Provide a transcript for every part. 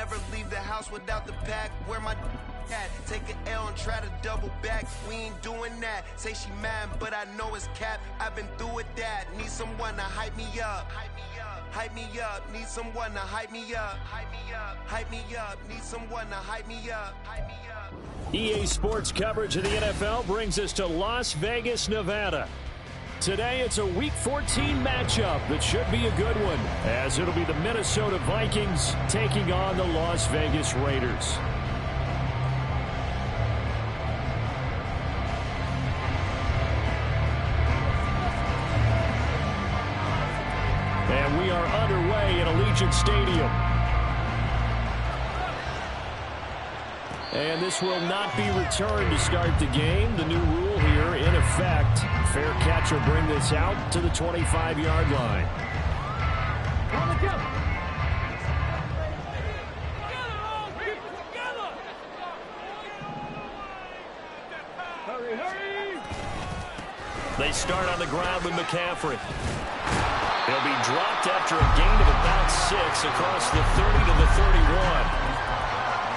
never leave the house without the pack. Where my at? Take an L and try to double back. We ain't doing that. Say she mad, but I know it's cap. I've been through with that. Need someone to hype me up. Hype me up. Need someone to hype me up. Hype me up. Hype me up. Need someone to hype me up. Hype me up. EA Sports coverage of the NFL brings us to Las Vegas, Nevada. Today, it's a Week 14 matchup that should be a good one, as it'll be the Minnesota Vikings taking on the Las Vegas Raiders. And we are underway at Allegiant Stadium. And this will not be returned to start the game. The new rule here in effect. Fair catch will bring this out to the 25-yard line. They start on the ground with McCaffrey. He'll be dropped after a gain of about 6 across the 30 to the 31.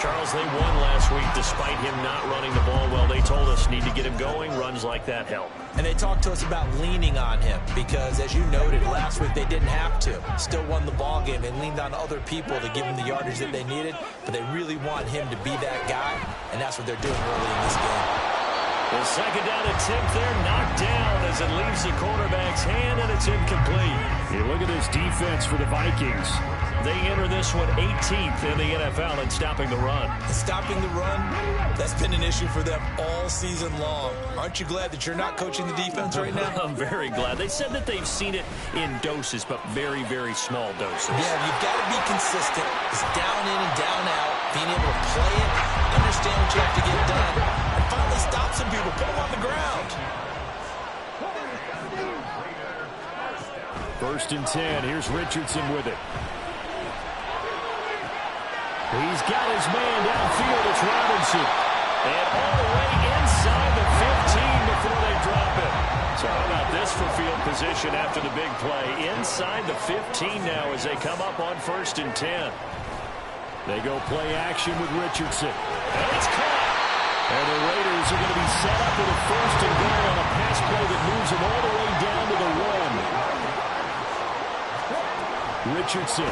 Charles, they won last week despite him not running the ball well. They told us need to get him going. Runs like that help. And they talked to us about leaning on him because, as you noted, last week they didn't have to. Still won the ball game. They leaned on other people to give him the yardage that they needed, but they really want him to be that guy, and that's what they're doing early in this game. The second down attempt there knocked down as it leaves the quarterback's hand, and it's incomplete. You look at this defense for the Vikings. They enter this one 18th in the NFL in stopping the run. Stopping the run, that's been an issue for them all season long. Aren't you glad that you're not coaching the defense right now? I'm very glad. They said that they've seen it in doses, but very, very small doses. Yeah, you've got to be consistent. It's down in and down out, being able to play it, understand what you have to get done, and finally stop some people, put them on the ground. First and 10. Here's Richardson with it. He's got his man downfield. It's Robinson. And all the way inside the 15 before they drop it. So how about this for field position after the big play? Inside the 15 now as they come up on first and 10. They go play action with Richardson. And it's caught. And the Raiders are going to be set up with a first and goal on a pass play that moves them all the way down to the 1. Richardson.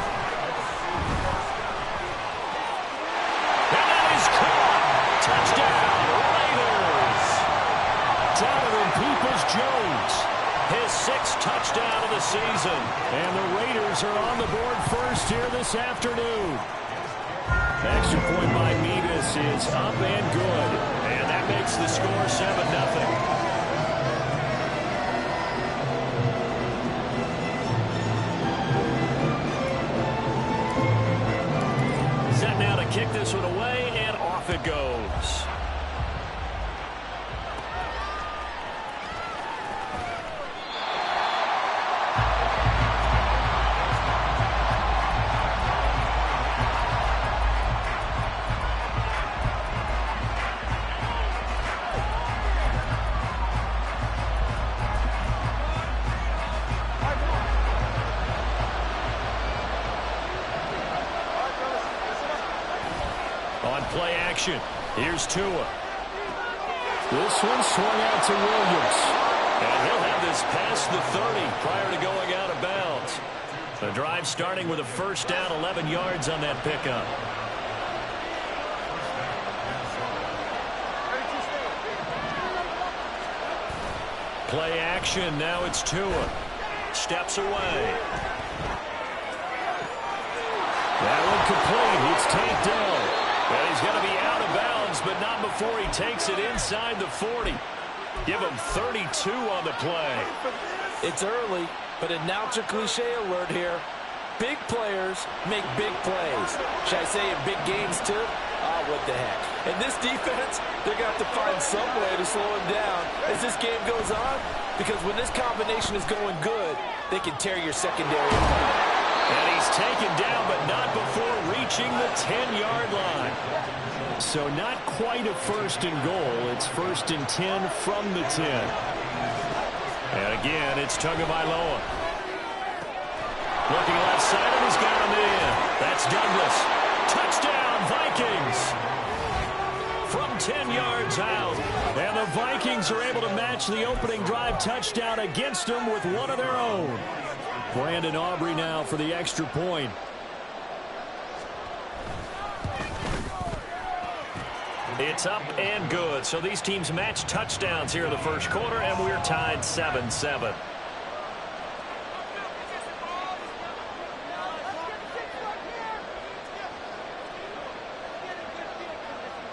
Touchdown, Raiders! Donovan Peoples-Jones, his 6th touchdown of the season. And the Raiders are on the board first here this afternoon. Extra point by Mevis is up and good. And that makes the score 7-0. Kick this one away, and off it goes. Play action. Here's Tua. This one swung out to Williams. And he'll have this past the 30 prior to going out of bounds. The drive starting with a first down, 11 yards on that pickup. Play action. Now it's Tua. Steps away. That one complete. It's tanked down. And he's going to be out of bounds, but not before he takes it inside the 40. Give him 32 on the play. It's early, but a now-to cliche alert here. Big players make big plays. Should I say in big games, too? Oh, what the heck. And this defense, they're going to have to find some way to slow him down as this game goes on, because when this combination is going good, they can tear your secondary apart. And he's taken down, but not before reaching the 10-yard line. So not quite a first and goal. It's first and 10 from the 10. And again, it's Tagovailoa. Looking left side, and he's got him in. That's Douglas. Touchdown, Vikings! From 10 yards out. And the Vikings are able to match the opening drive touchdown against them with one of their own. Brandon Aubrey now for the extra point. It's up and good. So these teams match touchdowns here in the first quarter, and we're tied 7-7.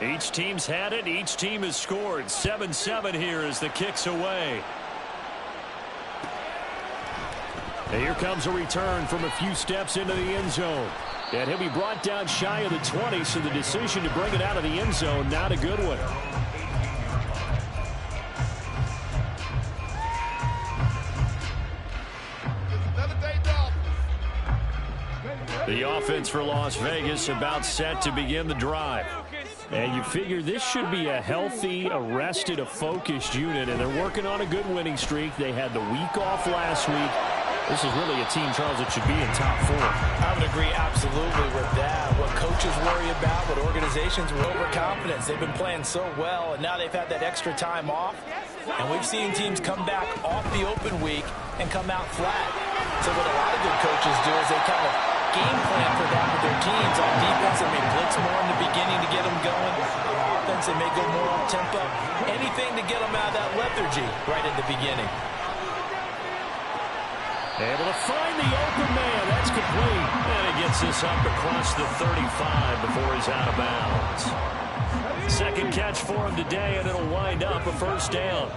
Each team's had it. Each team has scored. 7-7 here as the kick's away. And here comes a return from a few steps into the end zone. And he'll be brought down shy of the 20, so the decision to bring it out of the end zone, not a good one. The offense for Las Vegas about set to begin the drive. And you figure this should be a healthy, a focused unit, and they're working on a good winning streak. They had the week off last week. This is really a team, Charles, that should be in top 4. I would agree absolutely with that. What coaches worry about, what organizations with overconfidence. They've been playing so well, and now they've had that extra time off. And we've seen teams come back off the open week and come out flat. So what a lot of good coaches do is they kind of game plan for that with their teams. On defense, they may blitz more in the beginning to get them going. On offense, they may go more up-tempo. Anything to get them out of that lethargy right at the beginning. Able to find the open man. That's complete. And he gets this up across the 35 before he's out of bounds. Second catch for him today, and it'll wind up a first down.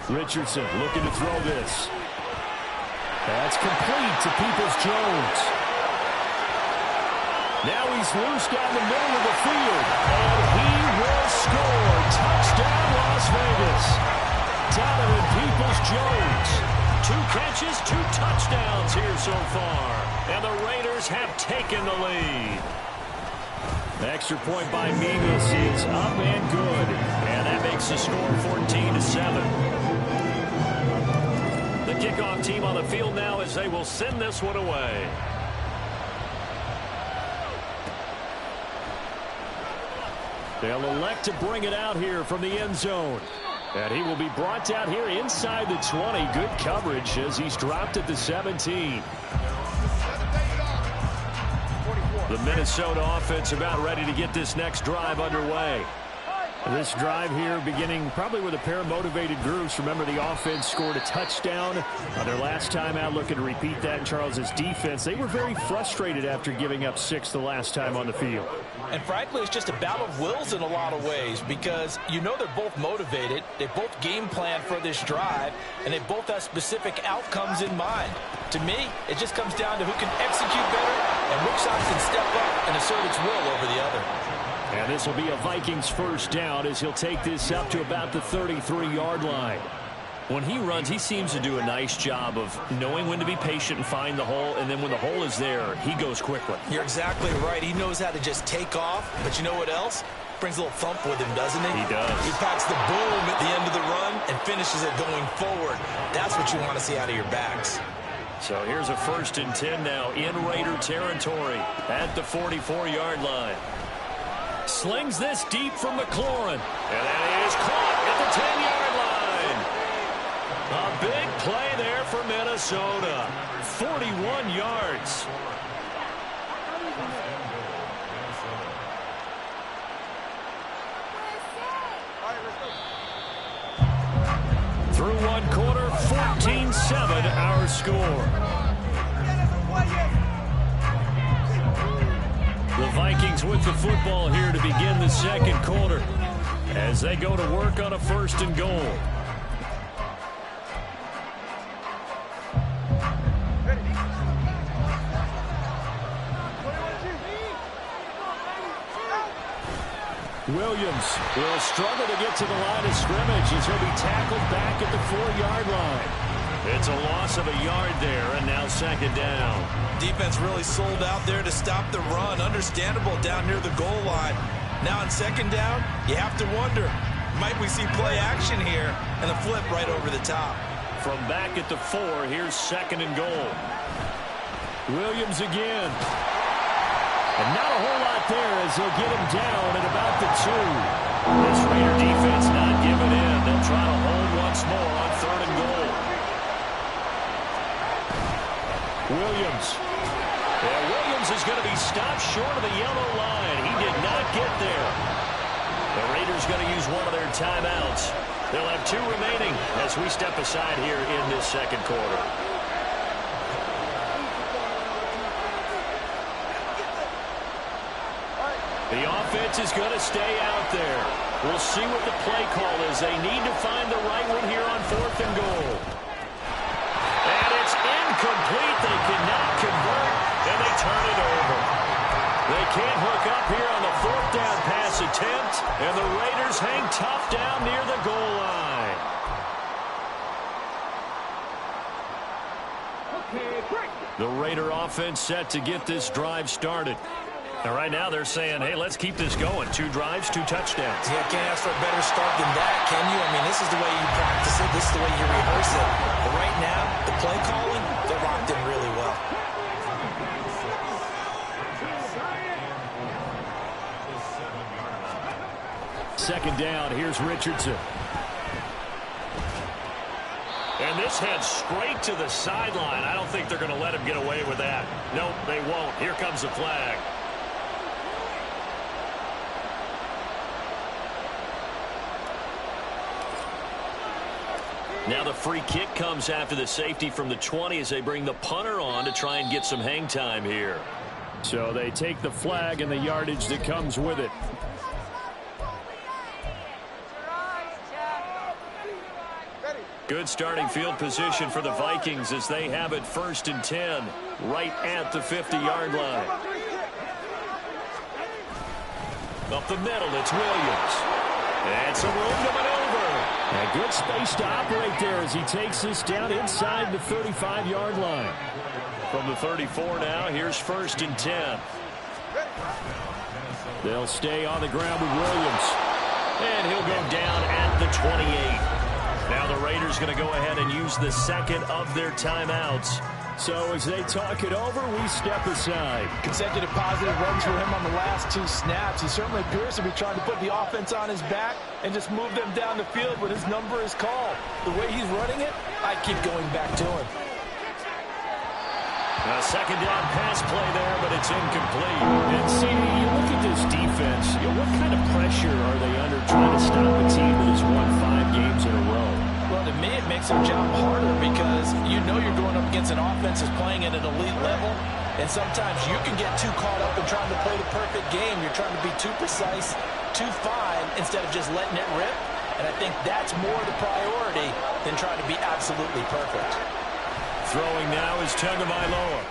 Richardson looking to throw this. That's complete to Peoples-Jones. Now he's loose down the middle of the field. And he will score. Touchdown, Las Vegas. Donovan Peoples-Jones. 2 catches, 2 touchdowns here so far. And the Raiders have taken the lead. The extra point by Mingus is up and good. And that makes the score 14-7. The kickoff team on the field now as they will send this one away. They'll elect to bring it out here from the end zone. And he will be brought down here inside the 20. Good coverage as he's dropped at the 17. The Minnesota offense about ready to get this next drive underway. This drive here beginning probably with a pair of motivated groups. Remember, the offense scored a touchdown on their last time out, looking to repeat that in Charles's defense. They were very frustrated after giving up 6 the last time on the field. And frankly, it's just a battle of wills in a lot of ways because you know they're both motivated. They both game plan for this drive, and they both have specific outcomes in mind. To me, it just comes down to who can execute better and which side can step up and assert its will over the other. And this will be a Vikings first down as he'll take this up to about the 33-yard line. When he runs, he seems to do a nice job of knowing when to be patient and find the hole, and then when the hole is there, he goes quickly. You're exactly right. He knows how to just take off, but you know what else? Brings a little thump with him, doesn't he? He does. He packs the boom at the end of the run and finishes it going forward. That's what you want to see out of your backs. So here's a 1st and 10 now in Raider territory at the 44-yard line. Slings this deep from McLaurin. And that is caught at the 10-yard line. A big play there for Minnesota. 41 yards. Through one quarter, 14-7 our score. The Vikings with the football here to begin the second quarter as they go to work on a 1st and goal. Williams will struggle to get to the line of scrimmage as he'll be tackled back at the 4-yard line. It's a loss of a yard there, and now 2nd down. Defense really sold out there to stop the run. Understandable down near the goal line. Now on 2nd down, you have to wonder, might we see play action here and a flip right over the top? From back at the 4, here's 2nd and goal. Williams again. And not a whole lot there as they'll get him down at about the 2. This Raider defense not giving in. They'll try to hold once more on 3rd and goal. Williams. Yeah, Williams is going to be stopped short of the yellow line. He did not get there. The Raiders going to use one of their timeouts. They'll have 2 remaining as we step aside here in this second quarter. The offense is going to stay out there. We'll see what the play call is. They need to find the right one here on 4th and goal. And it's incomplete. They cannot convert, and they turn it over. They can't hook up here on the 4th down pass attempt, and the Raiders hang tough down near the goal line. The Raider offense set to get this drive started. And right now they're saying, hey, let's keep this going. 2 drives, 2 touchdowns. Yeah, can't ask for a better start than that, can you? I mean, this is the way you practice it. This is the way you rehearse it. But right now, the play calling, they're locked in really well. Second down, here's Richardson. And this heads straight to the sideline. I don't think they're going to let him get away with that. Nope, they won't. Here comes the flag. Now the free kick comes after the safety from the 20 as they bring the punter on to try and get some hang time here. So they take the flag and the yardage that comes with it. Good starting field position for the Vikings as they have it 1st and 10 right at the 50-yard line. Up the middle, it's Williams. And some room to maneuver. And good space to operate there as he takes this down inside the 35-yard line. From the 34 now, here's 1st and 10. They'll stay on the ground with Williams. And he'll go down at the 28. Now the Raiders going to go ahead and use the second of their timeouts. So as they talk it over, we step aside. Consecutive positive runs for him on the last 2 snaps. He certainly appears to be trying to put the offense on his back and just move them down the field when his number is called. The way he's running it, I keep going back to him. A second down pass play there, but it's incomplete. And CD, you look at this defense, what kind of pressure are they under trying to stop a team that has won 5 games in a row? Well, to me, it makes their job harder because you know you're going up against an offense that's playing at an elite level, and sometimes you can get too caught up in trying to play the perfect game. You're trying to be too precise, too fine, instead of just letting it rip, and I think that's more the priority than trying to be absolutely perfect. Throwing now is Tagovailoa.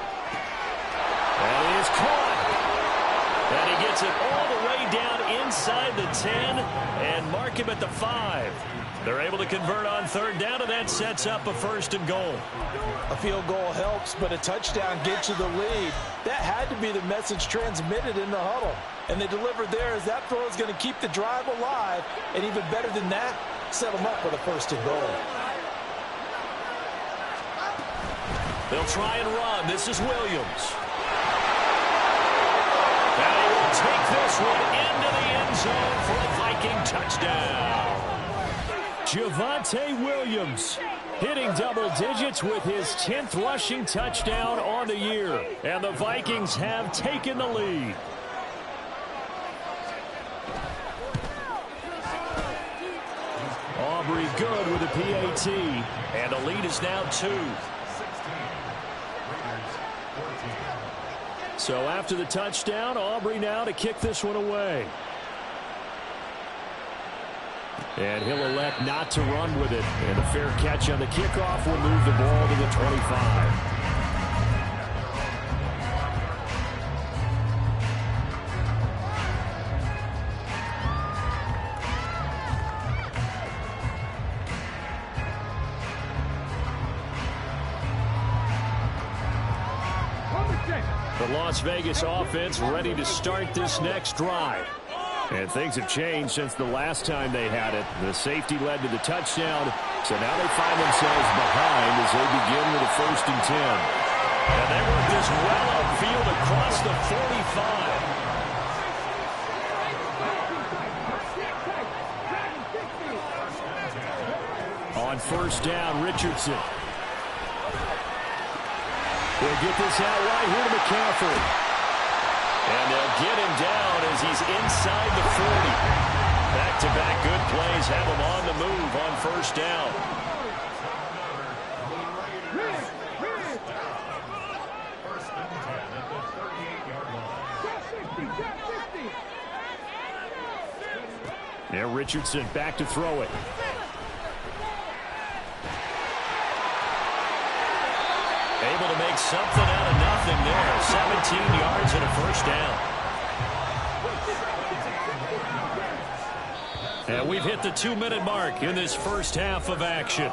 And he is caught. And he gets it all the way down inside the 10 and mark him at the 5. They're able to convert on 3rd down, and that sets up a 1st and goal. A field goal helps, but a touchdown gets you the lead. That had to be the message transmitted in the huddle. And they delivered there as that throw is going to keep the drive alive. And even better than that, set them up with a 1st and goal. They'll try and run. This is Williams. And he will take this one into the end zone for a Viking touchdown. Javonte Williams hitting double digits with his 10th rushing touchdown on the year. And the Vikings have taken the lead. Aubrey good with a PAT. And the lead is now 2. So after the touchdown, Aubrey now to kick this one away. And he'll elect not to run with it. And a fair catch on the kickoff will move the ball to the 25. The Las Vegas offense ready to start this next drive. And things have changed since the last time they had it. The safety led to the touchdown, so now they find themselves behind as they begin with a 1st and 10. And they work this well upfield across the 45. On first down, Richardson. They'll get this out right here to McCaffrey. And they'll get him down as he's inside the 40. Back-to-back good plays have him on the move on first down. There, Richardson back to throw it. Able to make something out of nothing there. 17 yards and a first down. And we've hit the 2-minute mark in this first half of action.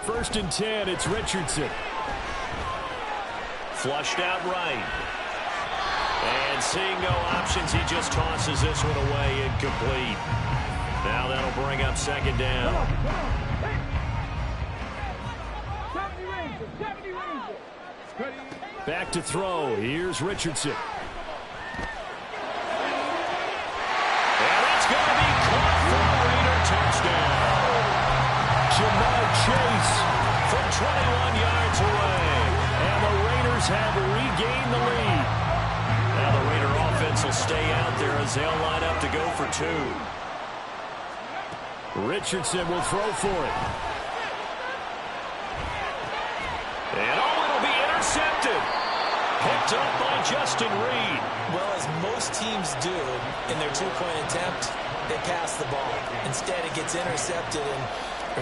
First and 10, it's Richardson. Flushed out right. And seeing no options, he just tosses this one away incomplete. Now that'll bring up second down. Back to throw. Here's Richardson. And it's going to be caught for a Raider touchdown. Jamar Chase from 21 yards away. And the Raiders have regained the lead. Now the Raider offense will stay out there as they'll line up to go for two. Richardson will throw for it. And it'll be intercepted. Picked up by Justin Reed. Well, as most teams do in their two-point attempt, they pass the ball. Instead, it gets intercepted. And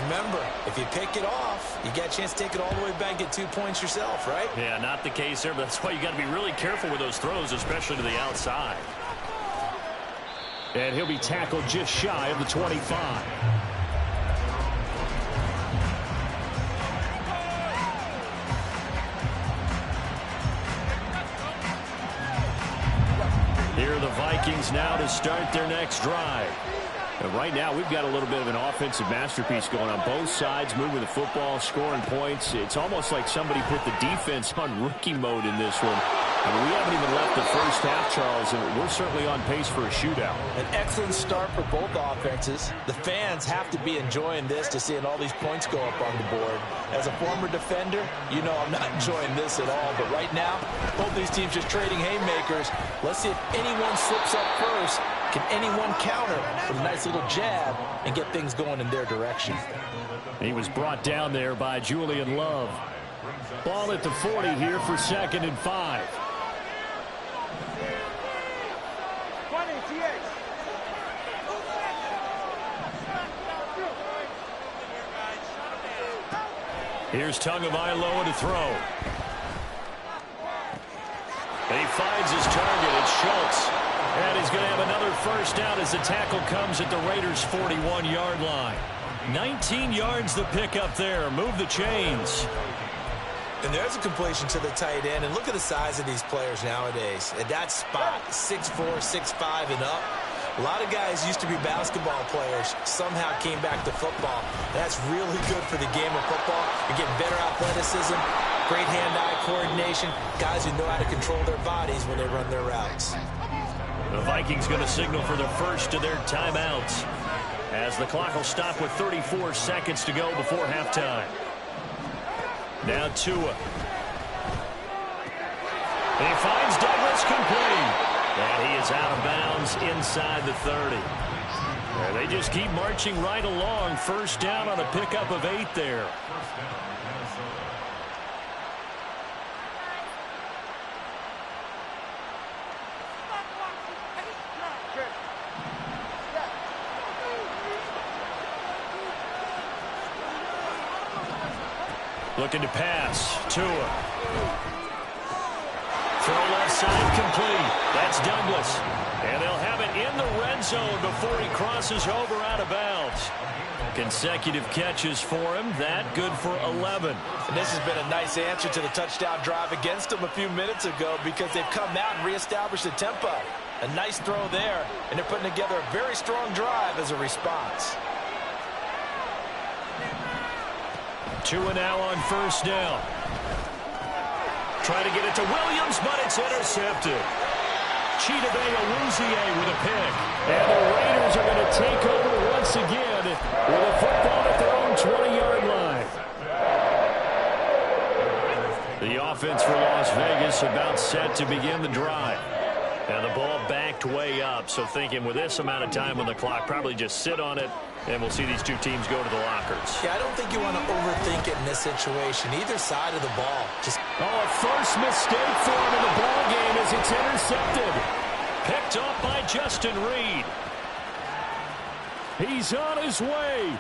remember, if you pick it off, you get a chance to take it all the way back and get 2 points yourself, right? Yeah, not the case there, but that's why you got to be really careful with those throws, especially to the outside. And he'll be tackled just shy of the 25. Here are the Vikings now to start their next drive. And right now, we've got a little bit of an offensive masterpiece going on both sides, moving the football, scoring points. It's almost like somebody put the defense on rookie mode in this one. I mean, we haven't even left the first half, Charles, and we're certainly on pace for a shootout. An excellent start for both offenses. The fans have to be enjoying this to seeing all these points go up on the board. As a former defender, you know I'm not enjoying this at all. But right now, both these teams just trading haymakers. Let's see if anyone slips up first. Can anyone counter with a nice little jab and get things going in their direction? He was brought down there by Julian Love. Ball at the 40 here for 2nd and 5. Here's Tagovailoa to throw. And he finds his target. It's Schultz. And he's going to have another first down as the tackle comes at the Raiders' 41-yard line. 19 yards the pick up there. Move the chains. And there's a completion to the tight end. And look at the size of these players nowadays. At that spot, 6'4", 6'5", and up. A lot of guys used to be basketball players, somehow came back to football. That's really good for the game of football. You're getting better athleticism, great hand-eye coordination, guys who know how to control their bodies when they run their routes. The Vikings going to signal for the first of their timeouts as the clock will stop with 34 seconds to go before halftime. Now Tua. He finds Douglas complete. And he is out of bounds inside the 30. And they just keep marching right along. First down on a pickup of 8 there. Looking to pass. Tua. Throw left side complete. That's Douglas. And they'll have it in the red zone before he crosses over out of bounds. Consecutive catches for him. That good for 11. And this has been a nice answer to the touchdown drive against them a few minutes ago because they've come out and reestablished the tempo. A nice throw there, and they're putting together a very strong drive as a response. 2 and now on first down. Try to get it to Williams, but it's intercepted. Chidobe Awuzie with a pick. And the Raiders are going to take over once again with a football at their own 20-yard line. The offense for Las Vegas about set to begin the drive. And the ball backed way up, so thinking with this amount of time on the clock, probably just sit on it, and we'll see these two teams go to the lockers. Yeah, I don't think you want to overthink it in this situation. Either side of the ball. A first mistake for him in the ball game as it's intercepted. Picked up by Justin Reed. He's on his way.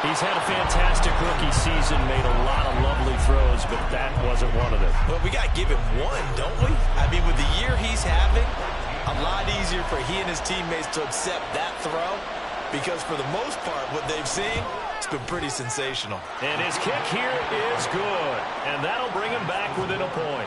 He's had a fantastic rookie season, made a lot of lovely throws, but that wasn't one of them. Well, we got to give him one, don't we? I mean, with the year he's having, a lot easier for he and his teammates to accept that throw because for the most part, what they've seen, it's been pretty sensational. And his kick here is good, and that'll bring him back within a point.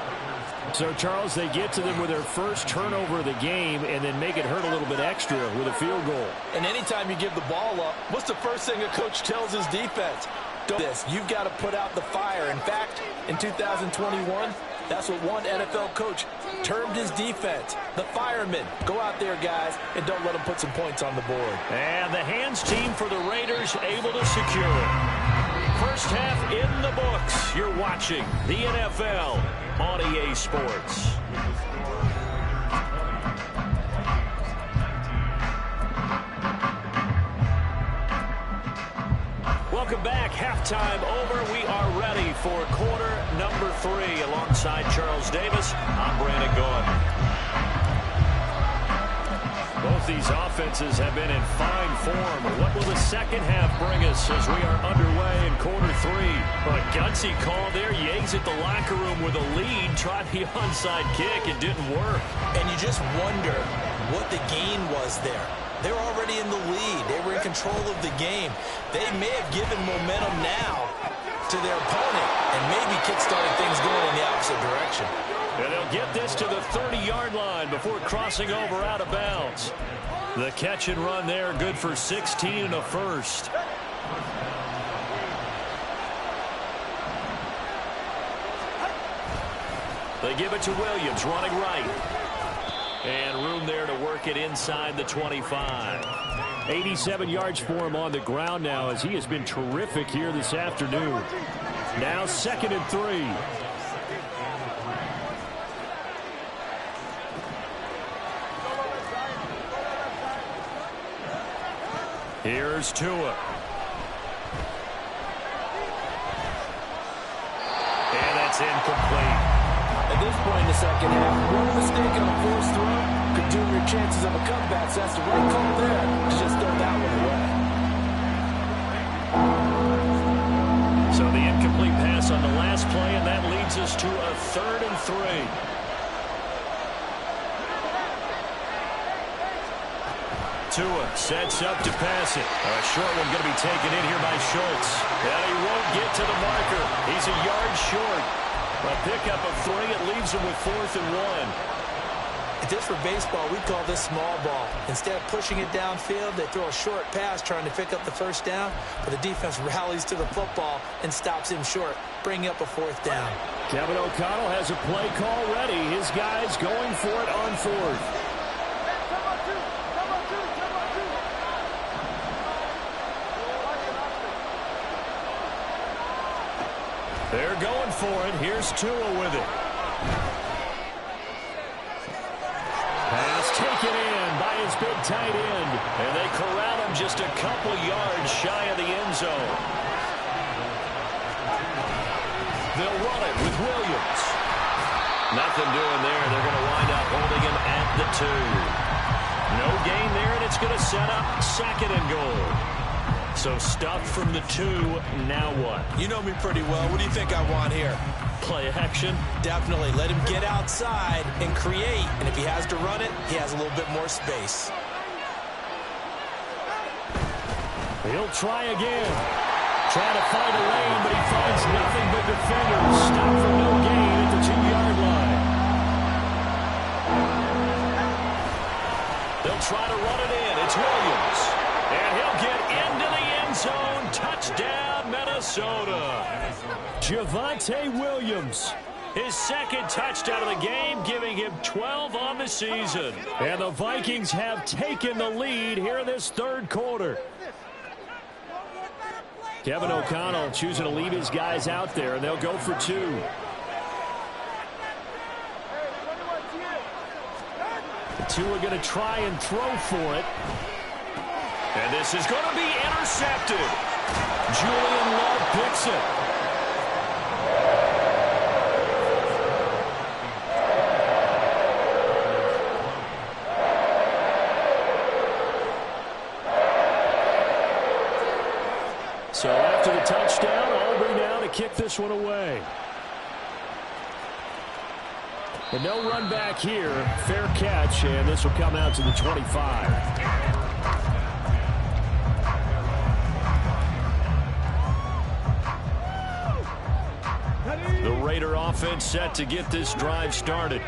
So, Charles, they get to them with their first turnover of the game and then make it hurt a little bit extra with a field goal. And anytime you give the ball up, what's the first thing a coach tells his defense? Do this. You've got to put out the fire. In fact, in 2021, that's what one NFL coach termed his defense, the firemen. Go out there, guys, and don't let them put some points on the board. And the hands team for the Raiders able to secure it. First half in the books. You're watching the NFL on EA Sports. Welcome back. Halftime over. We are ready for quarter number 3. Alongside Charles Davis, I'm Brandon Gaudin. Both these offenses have been in fine form. What will the second half bring us as we are underway in quarter 3? A gutsy call there. Yates at the locker room with a lead. Tried the onside kick. It didn't work. And you just wonder what the gain was there. They're already in the lead. They were in control of the game. They may have given momentum now to their opponent and maybe kickstarted things going in the opposite direction. And they'll get this to the 30-yard line before crossing over out of bounds. The catch and run there, good for 16 and a first. They give it to Williams, running right. And room there to work it inside the 25. 87 yards for him on the ground now as he has been terrific here this afternoon. Now 2nd and 3. Here's Tua. And that's incomplete. At this point in the second half, one mistake on a forced throw could doom your chances of a comeback. So that's the right call there to just throw that one away. So the incomplete pass on the last play, and that leads us to a 3rd and 3. Tua sets up to pass it. A short one going to be taken in here by Schultz. And he won't get to the marker. He's a yard short. A pickup of 3. It leaves him with 4th and 1. If this were baseball, we'd call this small ball. Instead of pushing it downfield, they throw a short pass trying to pick up the first down, but the defense rallies to the football and stops him short, bringing up a 4th down. Kevin O'Connell has a play call ready. His guys going for it on 4th. They're going for it. Here's Tua with it. Pass taken in by his big tight end. And they corral him just a couple yards shy of the end zone. They'll run it with Williams. Nothing doing there. They're going to wind up holding him at the 2. No gain there, and it's going to set up 2nd and goal. So stuffed from the 2, now what? You know me pretty well. What do you think I want here? Play action? Definitely. Let him get outside and create. And if he has to run it, he has a little bit more space. He'll try again. Trying to find a lane, but he finds nothing but defenders. Stop for no gain at the 2-yard line. They'll try to run it in. It's Williams. And he'll get into the end zone. Touchdown, Minnesota. Javonte Williams. His second touchdown of the game, giving him 12 on the season. And the Vikings have taken the lead here in this third quarter. Kevin O'Connell choosing to leave his guys out there, and they'll go for 2. The 2 are going to try and throw for it. And this is going to be intercepted. Julian Love picks it. So after the touchdown, Aubrey now to kick this one away. And no run back here. Fair catch, and this will come out to the 25. The Raider offense set to get this drive started.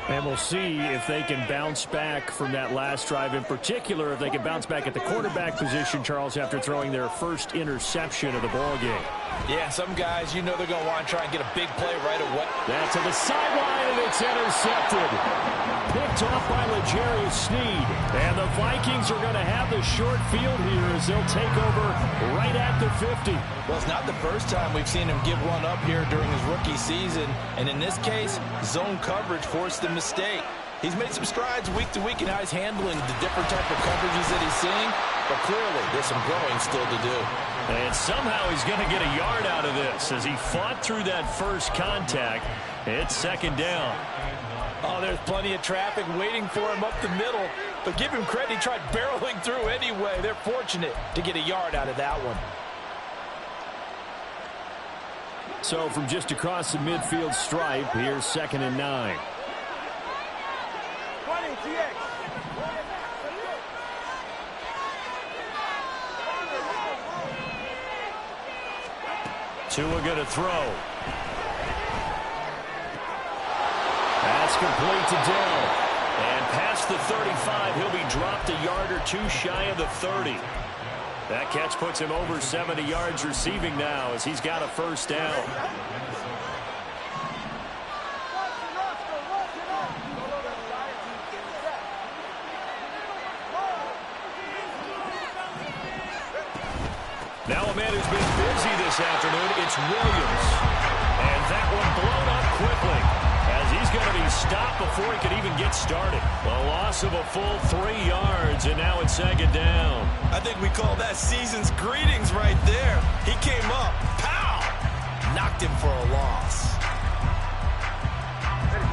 And we'll see if they can bounce back from that last drive. In particular, if they can bounce back at the quarterback position, Charles, after throwing their first interception of the ballgame. Yeah, some guys, you know they're going to want to try and get a big play right away. That's to the sideline, and it's intercepted. Picked off by L'Jarius Sneed. And the Vikings are going to have the short field here as they'll take over right at the 50. Well, it's not the first time we've seen him give one up here during his rookie season. And in this case, zone coverage forced the mistake. He's made some strides week to week in how he's handling the different type of coverages that he's seeing. But clearly, there's some growing still to do. And somehow he's going to get a yard out of this as he fought through that first contact. It's second down. Oh, there's plenty of traffic waiting for him up the middle. But give him credit, he tried barreling through anyway. They're fortunate to get a yard out of that one. So from just across the midfield stripe, here's 2nd and 9. Tua going to throw. That's complete to Dell. And past the 35, he'll be dropped a yard or 2 shy of the 30. That catch puts him over 70 yards receiving now as he's got a first down. Now a man who's been busy this afternoon, it's Williams. And that one blown up quickly as he's going to be stopped before he could even get started. A loss of a full 3 yards, and now it's 2nd down. I think we call that season's greetings right there. He came up, pow! Knocked him for a loss.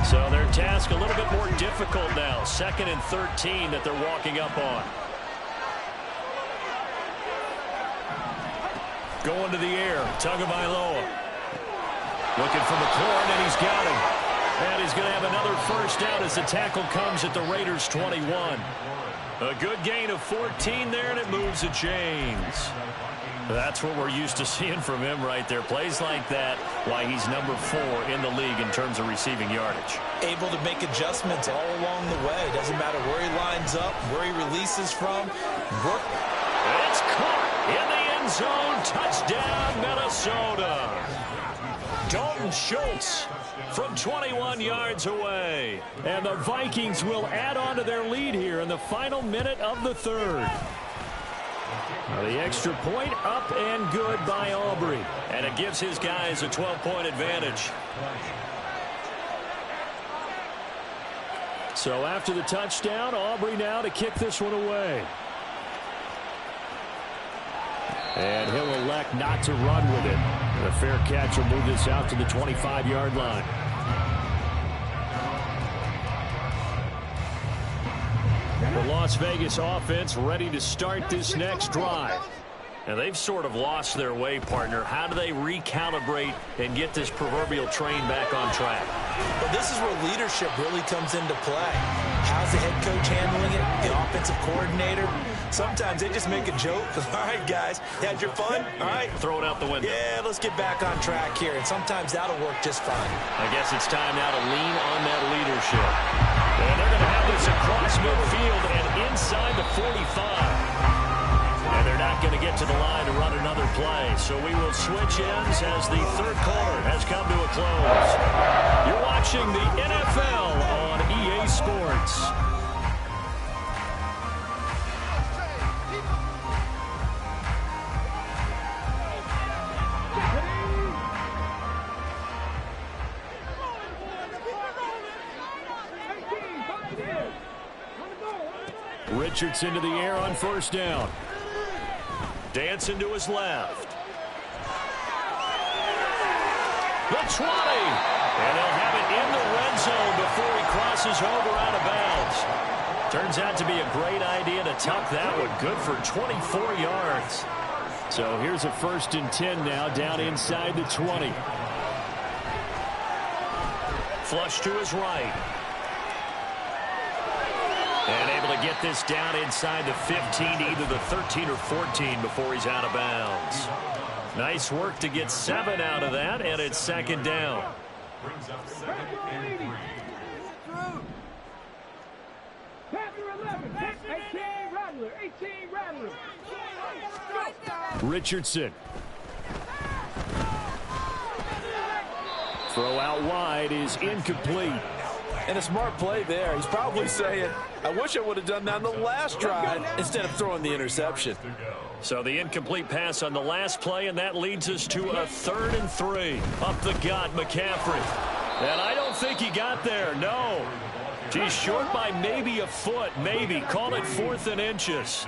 So their task a little bit more difficult now. 2nd and 13 that they're walking up on. Going to the air, Tagovailoa. Looking for McLaurin, and he's got him. And he's going to have another first down as the tackle comes at the Raiders' 21. A good gain of 14 there, and it moves the chains. That's what we're used to seeing from him right there. Plays like that, why he's number 4 in the league in terms of receiving yardage. Able to make adjustments all along the way. Doesn't matter where he lines up, where he releases from. It's caught in the end zone. Touchdown, Minnesota. Dalton Schultz from 21 yards away. And the Vikings will add on to their lead here in the final minute of the third. Now the extra point up and good by Aubrey. And it gives his guys a 12-point advantage. So after the touchdown, Aubrey now to kick this one away. And he'll elect not to run with it. And a fair catch will move this out to the 25-yard line. The Las Vegas offense ready to start this next drive. And they've sort of lost their way, partner. How do they recalibrate and get this proverbial train back on track? But this is where leadership really comes into play. How's the head coach handling it? The offensive coordinator? Sometimes they just make a joke. All right, guys, had your fun? All right. Throw it out the window. Yeah, let's get back on track here, and sometimes that'll work just fine. I guess it's time now to lean on that leadership. And they're going to have this across midfield and inside the 45. And they're not going to get to the line to run another play. So we will switch ends as the third quarter has come to a close. You're watching the NFL on EA Sports. Richardson to the air on first down. Dancing to his left. The 20. And they'll have it in the red zone before he crosses over out of bounds. Turns out to be a great idea to tuck that one. Good for 24 yards. So here's a 1st and 10 now down inside the 20. Flush to his right. And able to get this down inside the 15 to either the 13 or 14 before he's out of bounds. Nice work to get 7 out of that, and it's 2nd down. Richardson. Throw out wide is incomplete. And a smart play there. He's probably saying, I wish I would have done that on the last drive instead of throwing the interception. So the incomplete pass on the last play, and that leads us to a 3rd and 3. Up the gut, McCaffrey. And I don't think he got there, no. He's short by maybe a foot, maybe. Call it 4th and inches.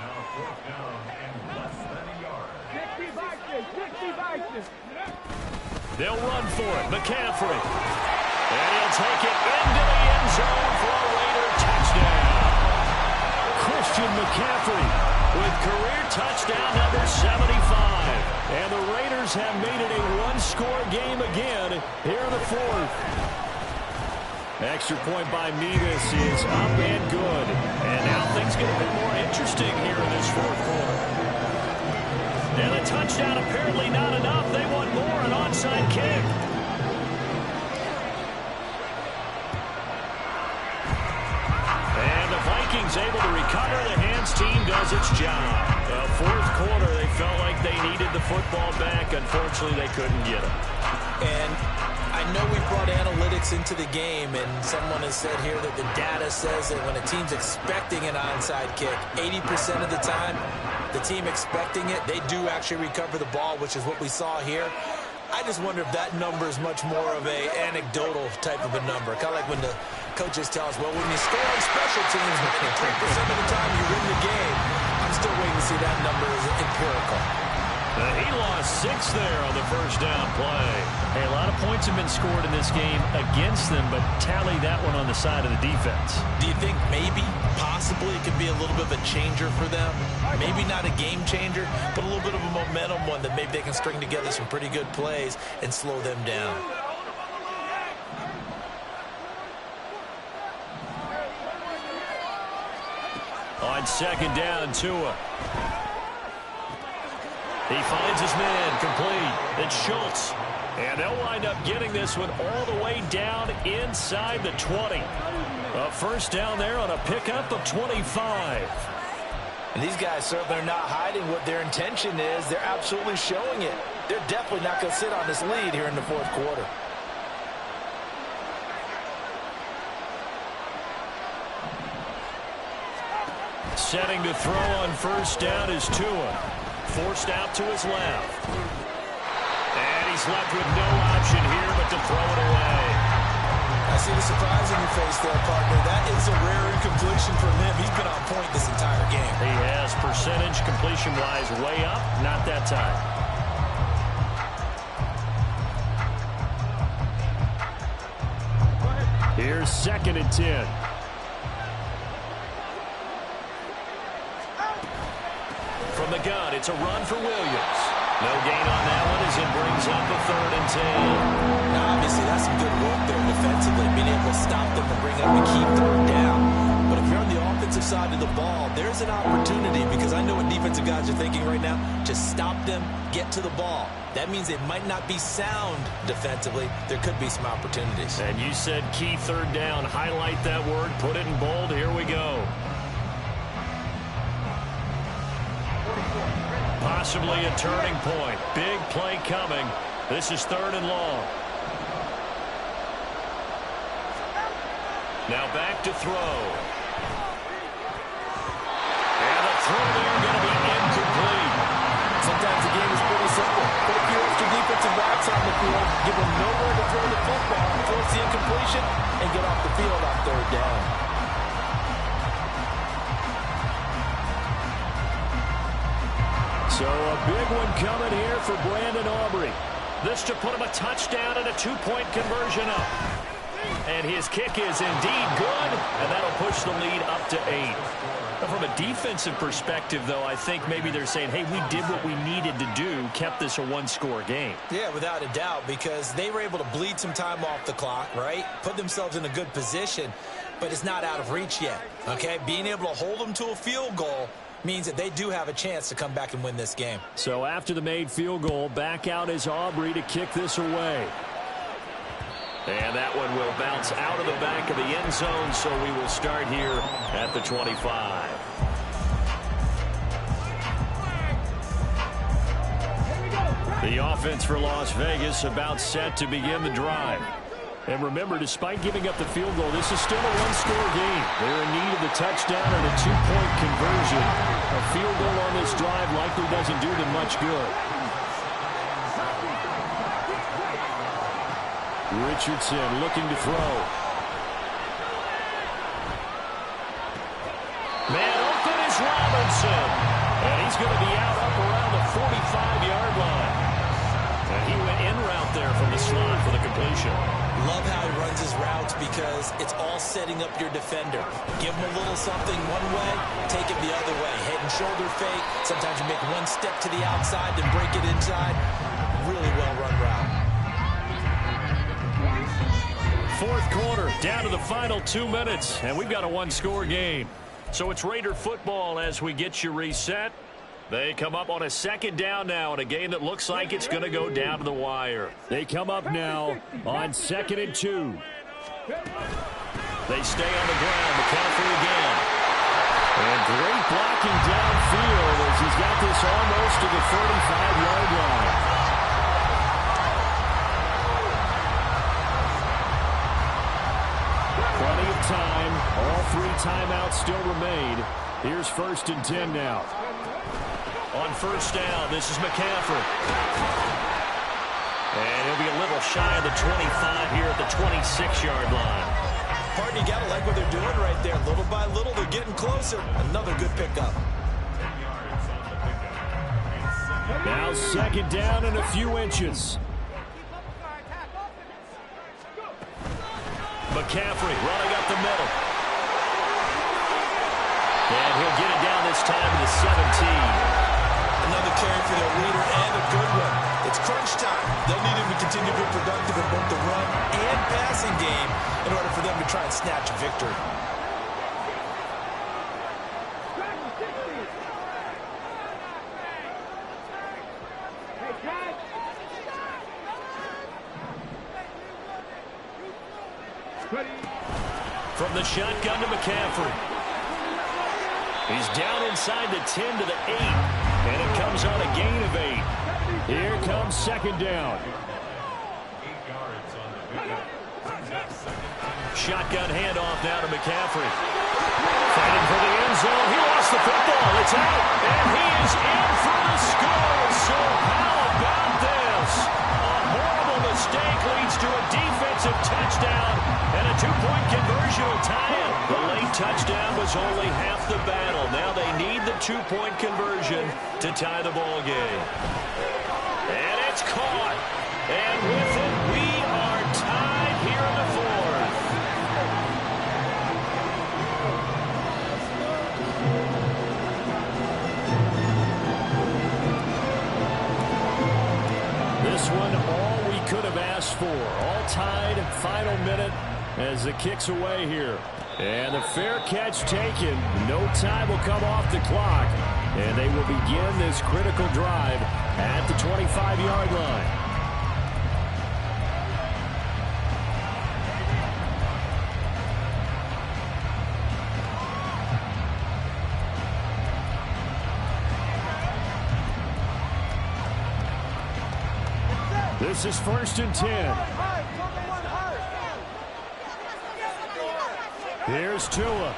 They'll run for it, McCaffrey. And he'll take it into the end zone for a Raider touchdown. Christian McCaffrey with career touchdown number 75. And the Raiders have made it a one-score game again here in the 4th. Extra point by Mevis is up and good. And now things get a bit more interesting here in this 4th quarter. And a touchdown apparently not enough. They want more, an onside kick. Vikings able to recover. The hands team does its job. 4th quarter, they felt like they needed the football back. Unfortunately, they couldn't get it. And I know we brought analytics into the game, and someone has said here that the data says that when a team's expecting an onside kick, 80% of the time, the team expecting it, they do actually recover the ball, which is what we saw here. I just wonder if that number is much more of a anecdotal type of a number. Kind of like when the coaches tell us, well, when you score on special teams, 93% of the time you win the game. I'm still waiting to see that number as empirical. He lost 6 there on the first down play. Hey, a lot of points have been scored in this game against them, but tally that one on the side of the defense. Do you think maybe, possibly, it could be a little bit of a changer for them? Maybe not a game changer, but a little bit of a momentum one that maybe they can string together some pretty good plays and slow them down. On 2nd down, Tua. He finds his man, complete. It's Schultz. And they'll wind up getting this one all the way down inside the 20. A 1st down there on a pickup of 25. And these guys certainly are not hiding what their intention is. They're absolutely showing it. They're definitely not going to sit on this lead here in the 4th quarter. Setting to throw on 1st down is Tua. Forced out to his left. And he's left with no option here but to throw it away. I see the surprise in your face there, partner. That is a rare incompletion from him. He's been on point this entire game. He has, percentage completion-wise way up. Not that time. Here's 2nd and 10. From the gun, it's a run for Williams. No gain on that one as it brings up a 3rd and 10. Now, obviously, that's some good work there defensively, being able to stop them and bring up a key 3rd down. But if you're on the offensive offensive side of the ball, there's an opportunity because I know what defensive guys are thinking right now. Just stop them, get to the ball. That means it might not be sound defensively. There could be some opportunities. And you said key third down. Highlight that word. Put it in bold. Here we go. Possibly a turning point. Big play coming. This is 3rd and long. Now back to throw. And the throw there going to be incomplete. Sometimes the game is pretty simple. Put a few extra defensive backs on the field, give them nowhere to throw the football, force the incompletion, and get off the field on 3rd down. So a big one coming here for Brandon Aubrey. This to put him a touchdown and a 2-point conversion up. And his kick is indeed good, and that'll push the lead up to 8. But from a defensive perspective, though, I think maybe they're saying, hey, we did what we needed to do, kept this a 1-score game. Yeah, without a doubt, because they were able to bleed some time off the clock, right? Put themselves in a good position, but it's not out of reach yet, okay? Being able to hold them to a field goal means that they do have a chance to come back and win this game. So after the made field goal, back out is Aubrey to kick this away. And that one will bounce out of the back of the end zone, so we will start here at the 25. The offense for Las Vegas about set to begin the drive. And remember, despite giving up the field goal, this is still a 1-score game. They're in need of the touchdown and a 2-point conversion. A field goal on this drive likely doesn't do them much good. Richardson looking to throw. Man open is Robinson. And he's going to be out up around the 45-yard line. And he went in route there from the slot for the completion. Love how he runs his routes because it's all setting up your defender. Give him a little something one way, take it the other way. Head and shoulder fake. Sometimes you make one step to the outside, then break it inside. Really well-run route. 4th quarter, down to the final 2 minutes, and we've got a 1-score game. So it's Raider football as we get you reset. They come up on a 2nd down now in a game that looks like it's going to go down to the wire. They come up now on 2nd and 2. They stay on the ground. McCaffrey again. And great blocking downfield as he's got this almost to the 35-yard line. Plenty of time. All 3 timeouts still remain. Here's 1st and 10 now. On 1st down, this is McCaffrey. And he'll be a little shy of the 25 here at the 26-yard line. Partner, you got to like what they're doing right there. Little by little, they're getting closer. Another good pickup. Now 2nd down and a few inches. McCaffrey running up the middle. And he'll get it down this time to the 17. Another carry for their leader and a good one. It's crunch time. They'll need him to continue to be productive in both the run and passing game in order for them to try and snatch a victory. From the shotgun to McCaffrey. He's down inside the 10 to the 8. And it comes on a gain of 8. Here comes 2nd down. Shotgun handoff now to McCaffrey. Fighting for the end zone. He lost the football. It's out. And he is in for the score. So how about this? A horrible mistake leads to a defensive touchdown. And a 2-point conversion will tie it. The late touchdown was only half the battle. Now they need the 2-point conversion to tie the ball game. And it's caught. And with it, we are tied here in the 4th. This one, all we could have asked for. All tied, final minute as the kick's away here. And the fair catch taken. No time will come off the clock. And they will begin this critical drive at the 25-yard line. This is 1st and 10. Here's Tua.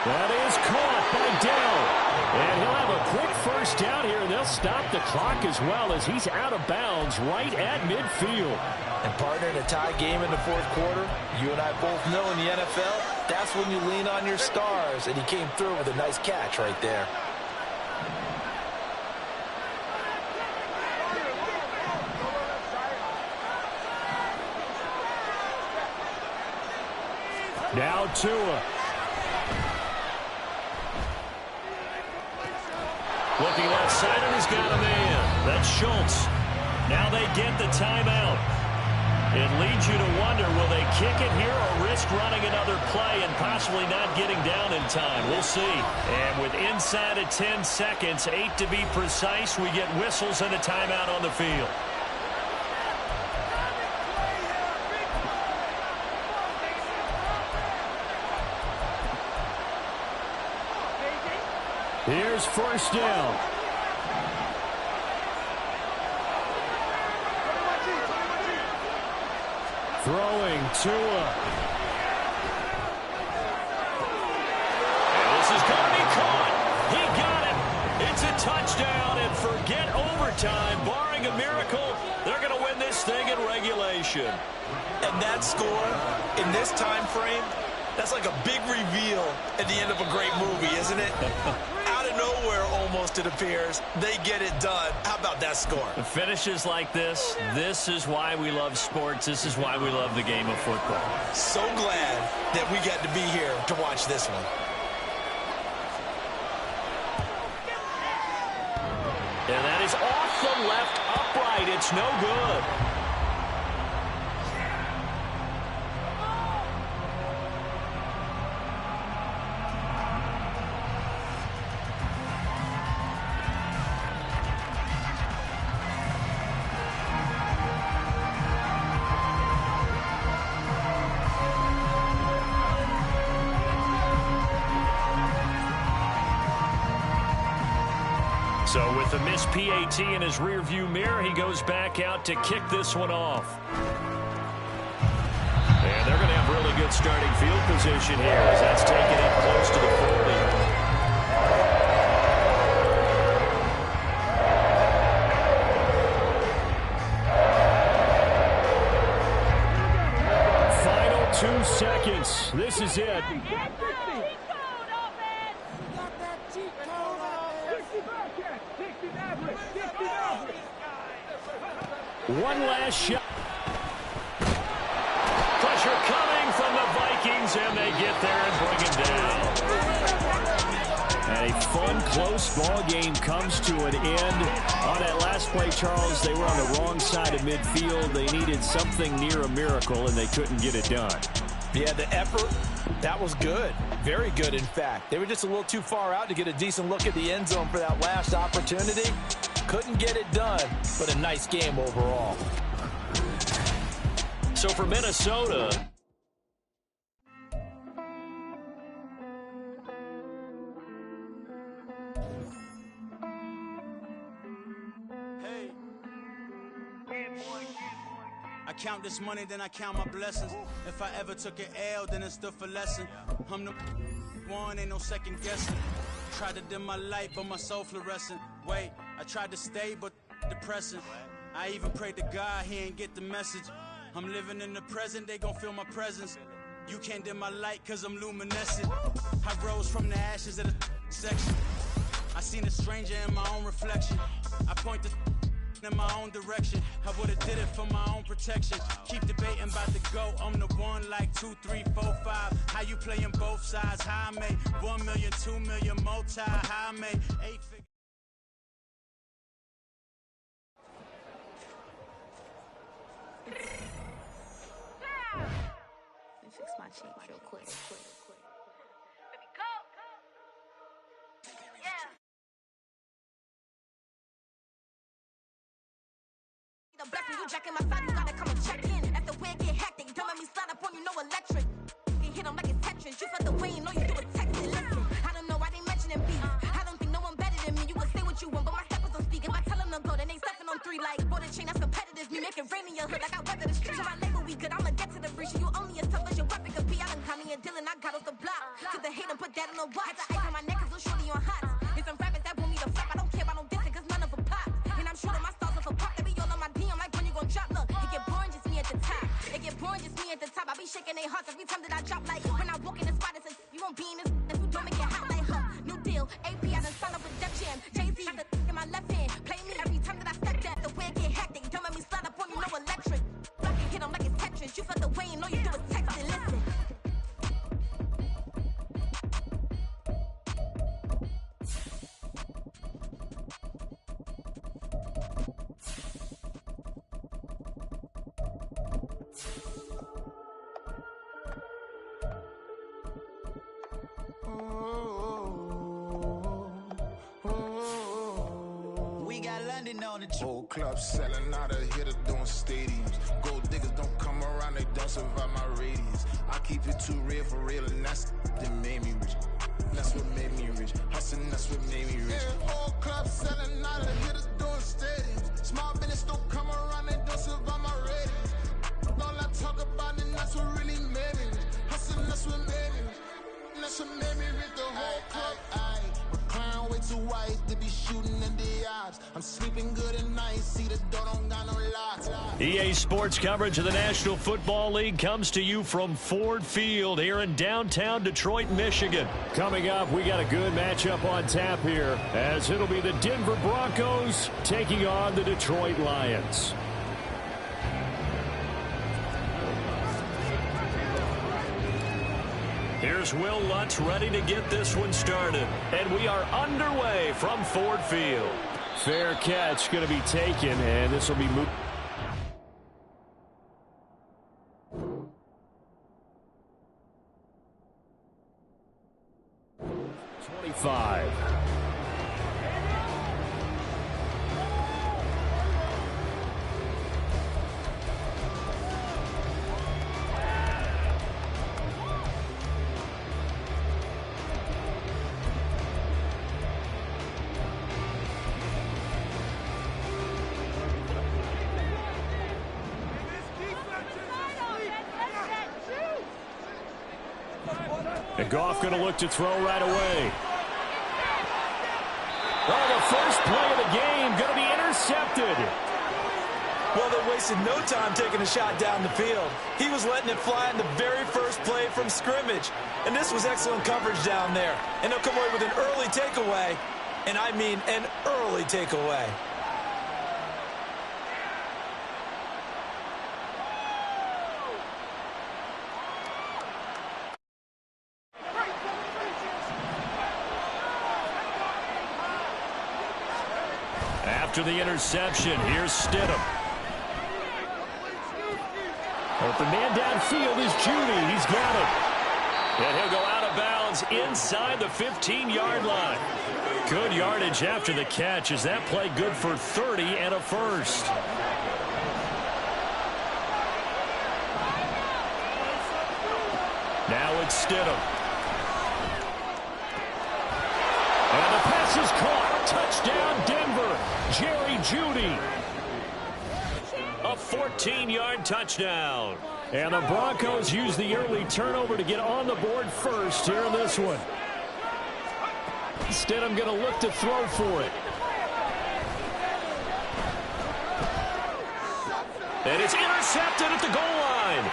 That is caught by Dell. And he'll have a quick first down here, and they'll stop the clock as well as he's out of bounds right at midfield. And partner, in a tie game in the fourth quarter, you and I both know in the NFL, that's when you lean on your stars, and he came through with a nice catch right there. Now Tua. Looking left side, and he's got a man. That's Schultz. Now they get the timeout. It leads you to wonder, will they kick it here or risk running another play and possibly not getting down in time? We'll see. And with inside of 10 seconds, 8 to be precise, we get whistles and a timeout on the field. Here's 1st down. Throwing Tua. And this is going to be caught. He got it. It's a touchdown, and forget overtime. Barring a miracle, they're going to win this thing in regulation. And that score in this time frame, that's like a big reveal at the end of a great movie, isn't it? Out of nowhere, almost, it appears, they get it done. How about that score? The finishes like this is why we love sports. This is why we love the game of football. So glad that we got to be here to watch this one. And that is off the left upright. It's no good. So with the missed PAT in his rearview mirror, he goes back out to kick this one off. And they're going to have really good starting field position here as that's taken it close to the 40. Final 2 seconds. This is it. One last shot. Pressure coming from the Vikings, and they get there and bring him down. And a fun, close ball game comes to an end. On that last play, Charles, they were on the wrong side of midfield. They needed something near a miracle, and they couldn't get it done. Yeah, the effort, that was good. Very good, in fact. They were just a little too far out to get a decent look at the end zone for that last opportunity. Couldn't get it done, but a nice game overall. So for Minnesota, I count this money, then I count my blessings. If I ever took an L, then it stood for lesson. I'm the one, ain't no second guessing. Tried to dim my light, but my soul fluorescent. Wait, I tried to stay, but depressing. I even prayed to God, he ain't get the message. I'm living in the present, they gon' feel my presence. You can't dim my light, cause I'm luminescent. I rose from the ashes of the section. I seen a stranger in my own reflection. I point the in my own direction. I would've did it for my own protection. Keep debating about the go. I'm the one like 2, 3, 4, 5. How you playing both sides? How I made 1 million, 2 million, multi. How I made 8 figures. The blessing you jacking my side, you gotta come and check in. After where get hectic, don't let me slide up on you, no electric. You hit them like it's Tetris. You felt the way, you know you do a text it. Listen, I don't know why they mentioning beef. I don't think no one better than me. You can say what you want, but my steppers don't speak. If I tell them to go, then they stepping on 3 like border chain. That's competitive. Me make it rain in your hood like I weather the street. So my label we good. I'ma get to the breach. You only as tough as your weapon could be. I done Connie and Dylan. I got off the block. Took the hate and put that on the watch. The ice on my neck is little shorty on hot. There's some rappers that want me to flop. I don't care about no dissing, cause none of them pop. And I'm shooting my stars off a pop. They be all on my DM like when you gon' drop. Look, it get boring just me at the top. It get boring just me at the top. I be shaking their hearts every time that I drop. Like when I walk in the spot, it's you won't be in this. If you don't make it hot like new deal. AP, I done signed up with Def Jam. Jay-Z, the in my left hand. Play me every time that I step that. The way it get hectic. Don't let me slide up on you, no electric. I can hit them like it's Tetris. You felt the way, you know you do is text it. Listen. On the whole club selling out of hitter doing stadiums. Gold diggers don't come around, they don't survive my radius. I keep it too real for real, and that's that made me rich. That's what made me rich. Hustling, that's what made me rich. Yeah, whole club selling out of hitters doing stadiums. Small business don't come around, they don't survive my radius. All I talk about it, that's what really made me rich. Hustling, that's what made me rich. That's what made me rich. The whole club. McLaren way too white to be shooting in the odds. I'm sleeping good at night. See the door don't got no locks. EA Sports coverage of the National Football League comes to you from Ford Field here in downtown Detroit, Michigan. Coming up, we got a good matchup on tap here, as it'll be the Denver Broncos taking on the Detroit Lions. Here's Will Lutz ready to get this one started. And we are underway from Ford Field. Fair catch going to be taken, and this will be moved. 25. And Goff going to look to throw right away. Oh, the first play of the game going to be intercepted. Well, they wasted no time taking a shot down the field. He was letting it fly in the very first play from scrimmage. And this was excellent coverage down there. And they'll come away with an early takeaway. And I mean an early takeaway. After the interception, here's Stidham. Open man downfield is Judy. He's got it. And he'll go out of bounds inside the 15-yard line. Good yardage after the catch. Is that play good for 30 and a first? Now it's Stidham. And the pass is caught. Touchdown, Denver. Jerry Jeudy. A 14-yard touchdown. And the Broncos use the early turnover to get on the board first here in this one. Stidham going to look to throw for it. And it's intercepted at the goal line.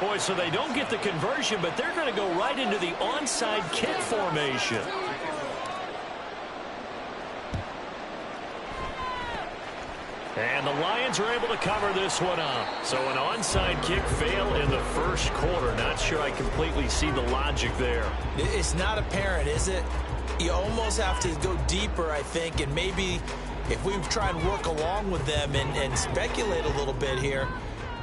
Boy, so they don't get the conversion, but they're going to go right into the onside kick formation. And the Lions are able to cover this one up. So an onside kick fail in the first quarter. Not sure I completely see the logic there. It's not apparent, is it? You almost have to go deeper, I think, and maybe if we try and work along with them and speculate a little bit here,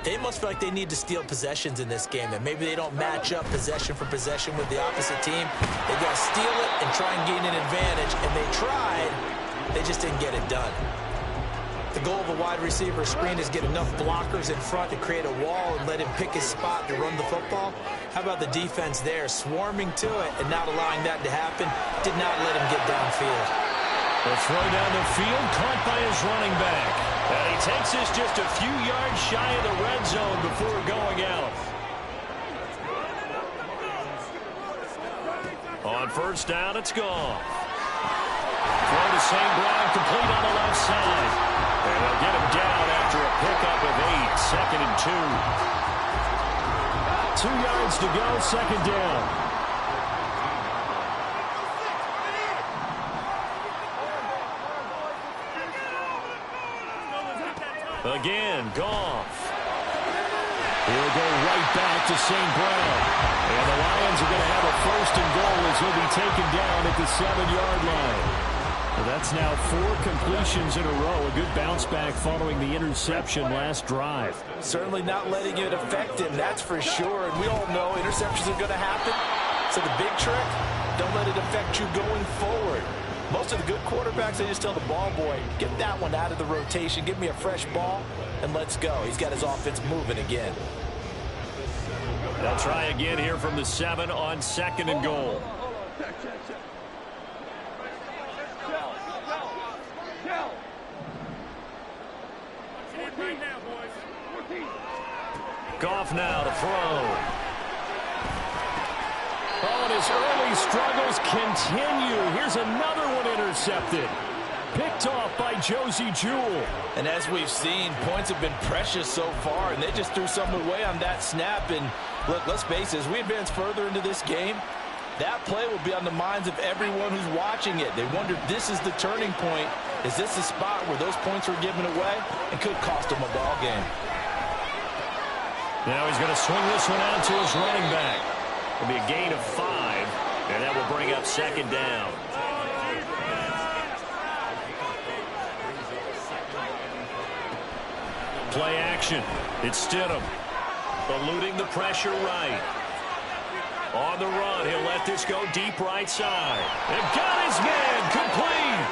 They must feel like they need to steal possessions in this game, and maybe they don't match up possession for possession with the opposite team. They got to steal it and try and gain an advantage, and they tried. They just didn't get it done. The goal of a wide receiver screen is get enough blockers in front to create a wall and let him pick his spot to run the football. How about the defense there, swarming to it and not allowing that to happen? Did not let him get downfield. The throw down the field, caught by his running back. And he takes this just a few yards shy of the red zone before going out. On first down, it's gone. Throw to St. Brown, complete on the left side. And they'll get him down after a pickup of 8, 2nd and 2. 2 yards to go, 2nd down. Again, Goff. He'll go right back to St. Brown. And the Lions are going to have a 1st and goal as he'll be taken down at the 7-yard line. Well, that's now 4 completions in a row. A good bounce back following the interception last drive. Certainly not letting it affect him, that's for sure. And we all know interceptions are going to happen. So the big trick, don't let it affect you going forward. Most of the good quarterbacks, they just tell the ball boy, get that one out of the rotation, give me a fresh ball, and let's go. He's got his offense moving again. They'll try again here from the 7 on 2nd and goal. Goff now to throw. Oh, and his early struggles continue. Here's another one intercepted. Picked off by Josie Jewell. And as we've seen, points have been precious so far, and they just threw some away on that snap. And look, let's face it, as we advance further into this game, that play will be on the minds of everyone who's watching it. They wonder if this is the turning point. Is this the spot where those points were given away and could cost them a ball game? Now he's going to swing this one out to his running back. It'll be a gain of 5, and that will bring up 2nd down. Play action. It's Stidham. Eluding the pressure right. On the run, he'll let this go deep right side. And got his man complete.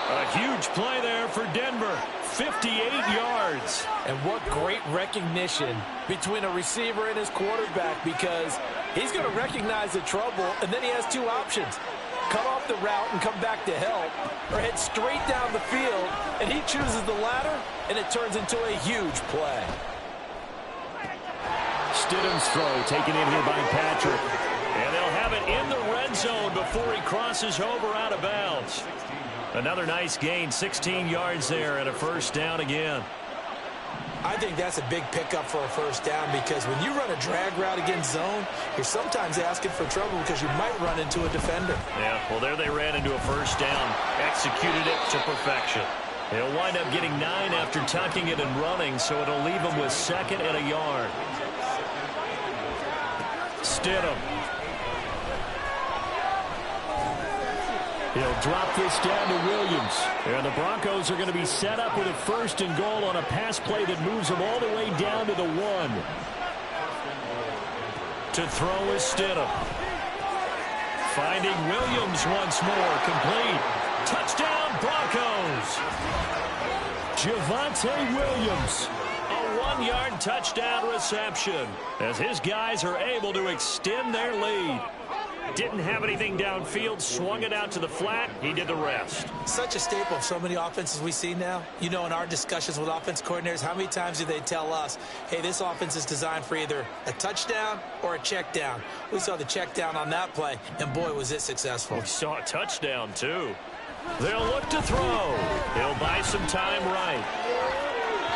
A huge play there for Denver. 58 yards. And what great recognition between a receiver and his quarterback, because he's going to recognize the trouble, and then he has 2 options. Cut off the route and come back to help, or head straight down the field, and he chooses the latter, and it turns into a huge play. Stidham's throw taken in here by Patrick. And they'll have it in the red zone before he crosses over out of bounds. Another nice gain, 16 yards there, and a 1st down again. I think that's a big pickup for a 1st down, because when you run a drag route against zone, you're sometimes asking for trouble because you might run into a defender. Yeah, well, there they ran into a 1st down, executed it to perfection. They'll wind up getting 9 after tucking it and running, so it'll leave them with 2nd and a yard. Stidham. He'll drop this down to Williams. And the Broncos are going to be set up with a 1st and goal on a pass play that moves them all the way down to the 1. To throw is Stidham. Finding Williams once more. Complete. Touchdown, Broncos. Javonte Williams. A 1-yard touchdown reception as his guys are able to extend their lead. Didn't have anything downfield, swung it out to the flat. He did the rest. Such a staple of so many offenses we see now. You know, in our discussions with offense coordinators, how many times do they tell us, hey, this offense is designed for either a touchdown or a check down? We saw the check down on that play, and boy, was it successful. We saw a touchdown, too. They'll look to throw. He'll buy some time right.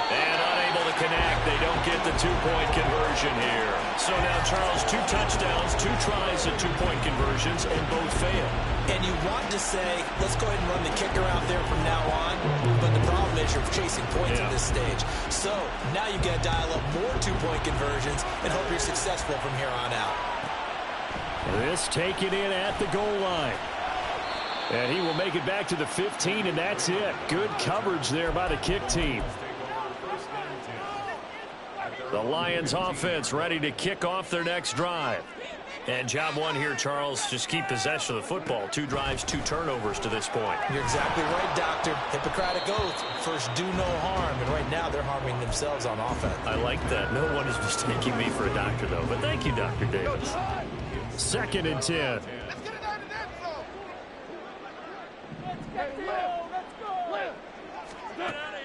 And unable to connect. They don't get the 2-point conversion here. So now, Charles, 2 touchdowns, 2 tries at 2-point conversions, and both fail. And you want to say, let's go ahead and run the kicker out there from now on. But the problem is you're chasing points at this stage. So now you've got to dial up more 2-point conversions and hope you're successful from here on out. This taken in at the goal line. And he will make it back to the 15, and that's it. Good coverage there by the kick team. The Lions offense ready to kick off their next drive. And job one here, Charles, just keep possession of the football. 2 drives, 2 turnovers to this point. You're exactly right, Doctor. Hippocratic oath. First, do no harm. And right now, they're harming themselves on offense. I like that. No one is mistaking me for a doctor, though. But thank you, Dr. Davis. 2nd and 10.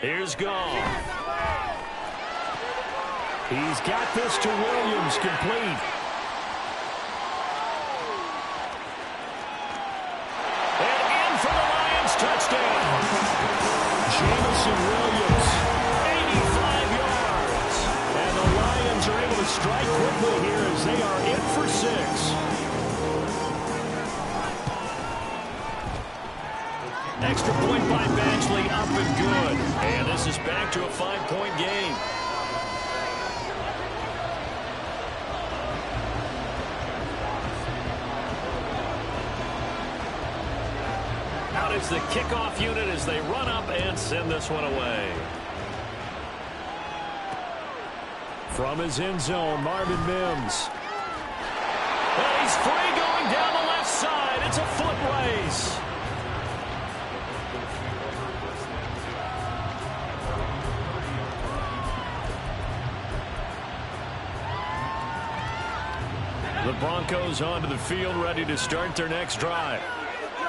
Here's Goff. He's got this to Williams, complete. And in for the Lions, touchdown. Jamison Williams, 85 yards. And the Lions are able to strike quickly here as they are in for 6. Extra point by Badgley, up and good. And this is back to a 5-point game. Out is the kickoff unit as they run up and send this one away. From his end zone, Marvin Mims. And he's free going down the left side. It's a foot race. The Broncos onto the field, ready to start their next drive.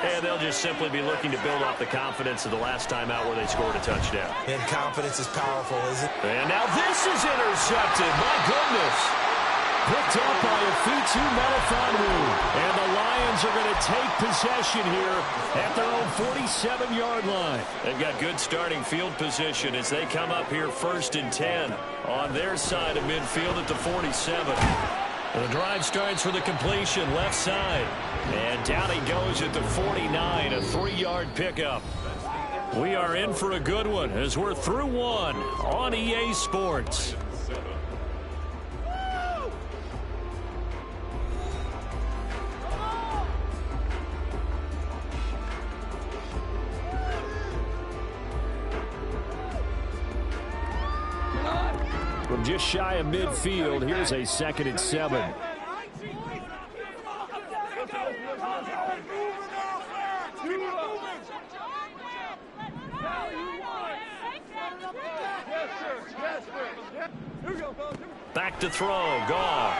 And they'll just simply be looking to build off the confidence of the last time out where they scored a touchdown. And confidence is powerful, isn't it? And now this is intercepted. My goodness. Picked up by a Fitu Melifonwu. And the Lions are going to take possession here at their own 47-yard line. They've got good starting field position as they come up here 1st and 10 on their side of midfield at the 47. The drive starts for the completion, left side. And down he goes at the 49, a 3-yard pickup. We are in for a good one as we're through one on EA Sports. From just shy of midfield, here's a 2nd and 7. Back to throw, Goff.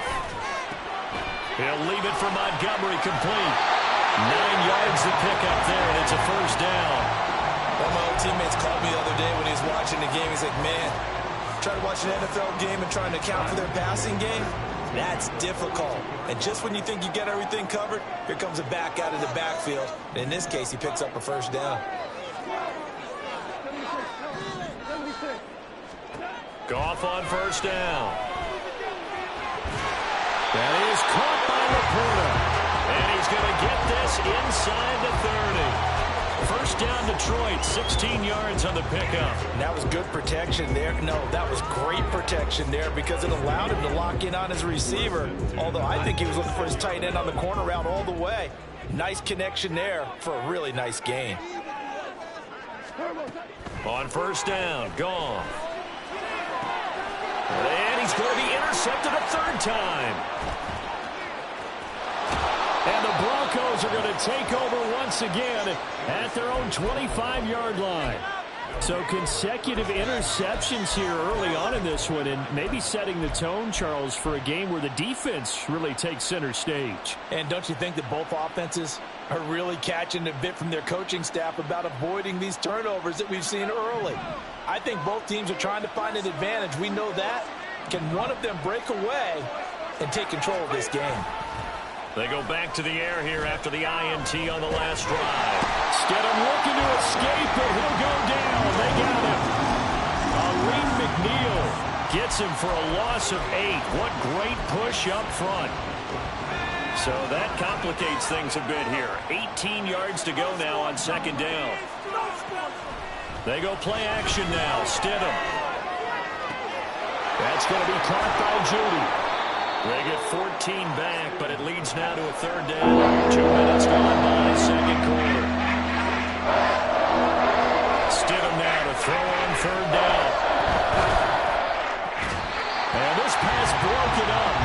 He'll leave it for Montgomery, complete. 9 yards to pick up there, and it's a 1st down. One of my old teammates called me the other day when he was watching the game. He's like, man, trying to watch an NFL game and trying to account for their passing game, that's difficult. And just when you think you get everything covered, here comes a back out of the backfield. And in this case, he picks up a 1st down. Goff on 1st down. That is caught by Laporta. And he's going to get this inside the 30. 1st down Detroit, 16 yards on the pickup. And that was good protection there. No, that was great protection there because it allowed him to lock in on his receiver. Although I think he was looking for his tight end on the corner route all the way. Nice connection there for a really nice gain. On 1st down, Goff. And he's going to be intercepted a 3rd time. And the Broncos are going to take over once again at their own 25-yard line. So consecutive interceptions here early on in this one, and maybe setting the tone, Charles, for a game where the defense really takes center stage. And don't you think that both offenses are really catching a bit from their coaching staff about avoiding these turnovers that we've seen early? I think both teams are trying to find an advantage. We know that. Can one of them break away and take control of this game? They go back to the air here after the INT on the last drive. Stidham looking to escape, but he'll go down. They got him. Aleem McNeil gets him for a loss of 8. What great push up front. So that complicates things a bit here. 18 yards to go now on 2nd down. They go play action now. Stidham. That's going to be caught by Judy. They get 14 back, but it leads now to a 3rd down. 2 minutes gone by, 2nd quarter. Stidham now to throw on 3rd down. And pass broken up.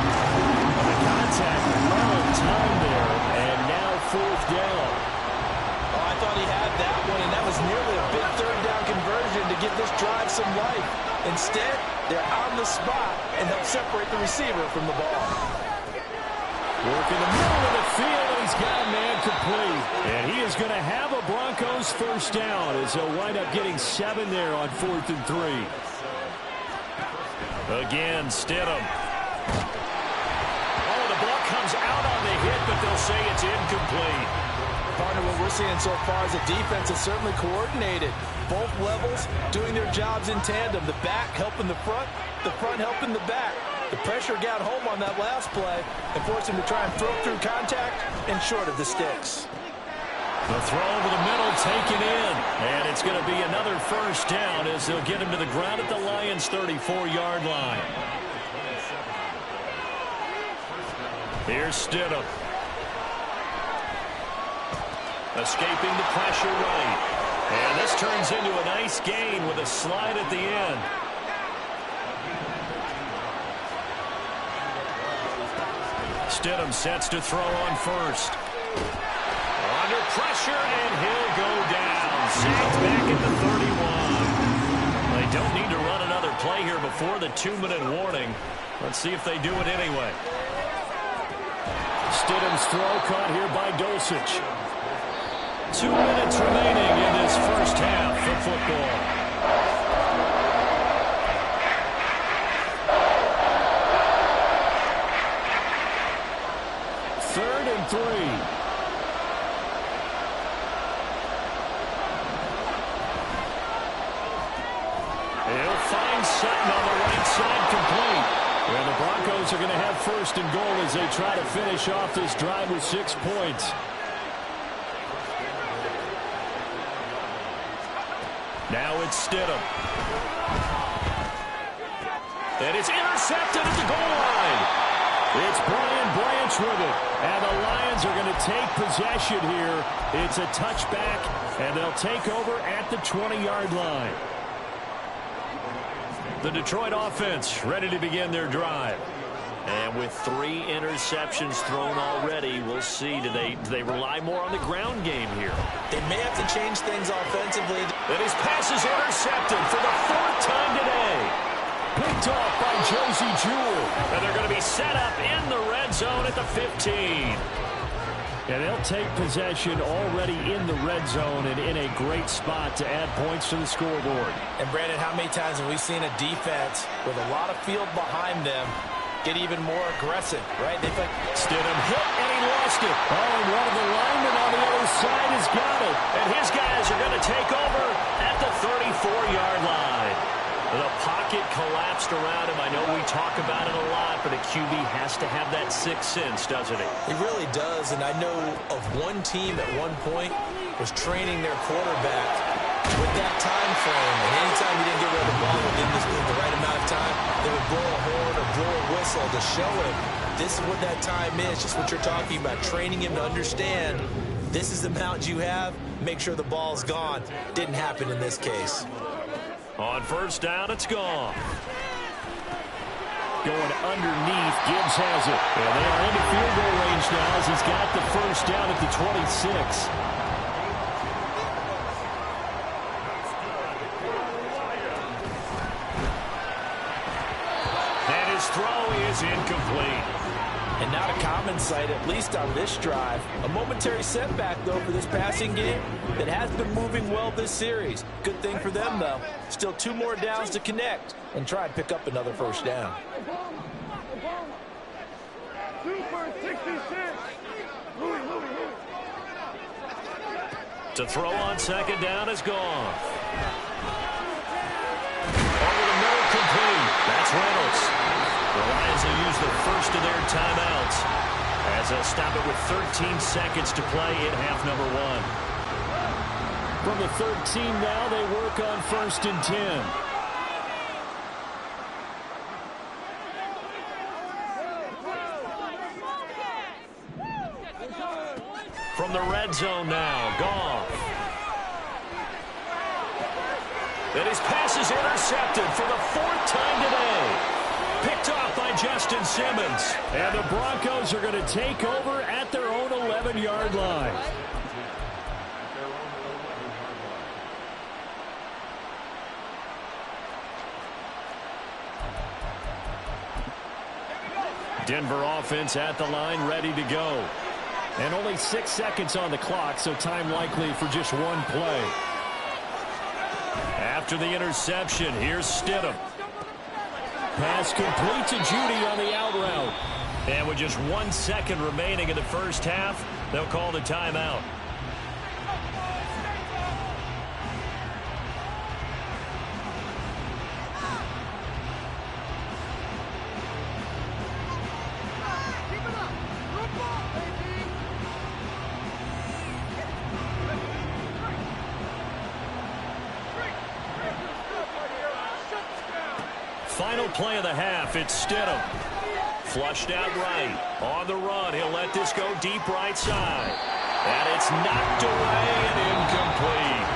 The contact all time there, and now 4th down. Oh, I thought he had that one, and that was nearly a big 3rd down conversion to give this drive some life. Instead, they're on the spot and help separate the receiver from the ball. Work in the middle of the field, and he's got a man complete. And he is going to have a Broncos 1st down as they'll wind up getting 7 there on 4th and 3. Again, Stidham. Oh, the ball comes out on the hit, but they'll say it's incomplete. Partner, what we're seeing so far is the defense is certainly coordinated. Both levels doing their jobs in tandem. The back helping the front helping the back. The pressure got home on that last play and forced him to try and throw through contact and short of the sticks. The throw over the middle taken in, and it's going to be another 1st down as they'll get him to the ground at the Lions' 34-yard line. Here's Stidham. Escaping the pressure right. And this turns into a nice gain with a slide at the end. Stidham sets to throw on 1st. Under pressure, and he'll go down. Sacked back at the 31. They don't need to run another play here before the 2-minute warning. Let's see if they do it anyway. Stidham's throw caught here by Dulcich. 2 minutes remaining in this 1st half of football. Third and 3. He'll find Sutton on the right side complete. And the Broncos are going to have 1st and goal as they try to finish off this drive with 6 points. Now it's Stidham. And it's intercepted at the goal line. It's Brian Branch with it. And the Lions are going to take possession here. It's a touchback, and they'll take over at the 20-yard line. The Detroit offense ready to begin their drive. And with 3 interceptions thrown already, we'll see. Do they rely more on the ground game here? They may have to change things offensively. And his pass is intercepted for the 4th time today. Picked off by Josie Jewell. And they're going to be set up in the red zone at the 15. And they'll take possession already in the red zone and in a great spot to add points to the scoreboard. And, Brandon, how many times have we seen a defense with a lot of field behind them get even more aggressive, right? They like Stidham hit, and he lost it. Oh, and one of the linemen on the other side has got it. And his guys are going to take over at the 34-yard line. The pocket collapsed around him. I know we talk about it a lot, but a QB has to have that 6th sense, doesn't he? He really does, and I know of one team at one point was training their quarterback with that time frame, and anytime he didn't get rid of the ball within the right amount of time, they would blow a horn or blow a whistle to show him this is what that time is, just what you're talking about, training him to understand this is the amount you have, make sure the ball's gone. Didn't happen in this case. On 1st down, it's gone. Going underneath, Gibbs has it. And they are into field goal range now as he's got the 1st down at the 26. And his throw is incomplete. And not a common sight, at least on this drive. A momentary setback, though, for this passing game that has been moving well this series. Good thing for them, though. Still 2 more downs to connect and try and pick up another 1st down. To throw on 2nd down is gone. Over the middle, complete. That's Reynolds. The Lions will use the 1st of their timeouts as they'll stop it with 13 seconds to play in half number 1. From the 13 now, they work on 1st and 10. From the red zone now, Goff. And his pass is intercepted for the 4th time today. Picked off by Justin Simmons. And the Broncos are going to take over at their own 11-yard line. Denver offense at the line, ready to go. And only 6 seconds on the clock, so time likely for just one play. After the interception, here's Stidham. Pass complete to Judy on the out route. And with just 1 second remaining in the first half, they'll call the timeout. Final play of the half, it's Stidham. Flushed out right. On the run, he'll let this go deep right side. And it's knocked away and incomplete.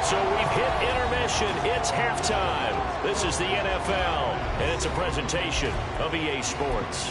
So we've hit intermission. It's halftime. This is the NFL, and it's a presentation of EA Sports.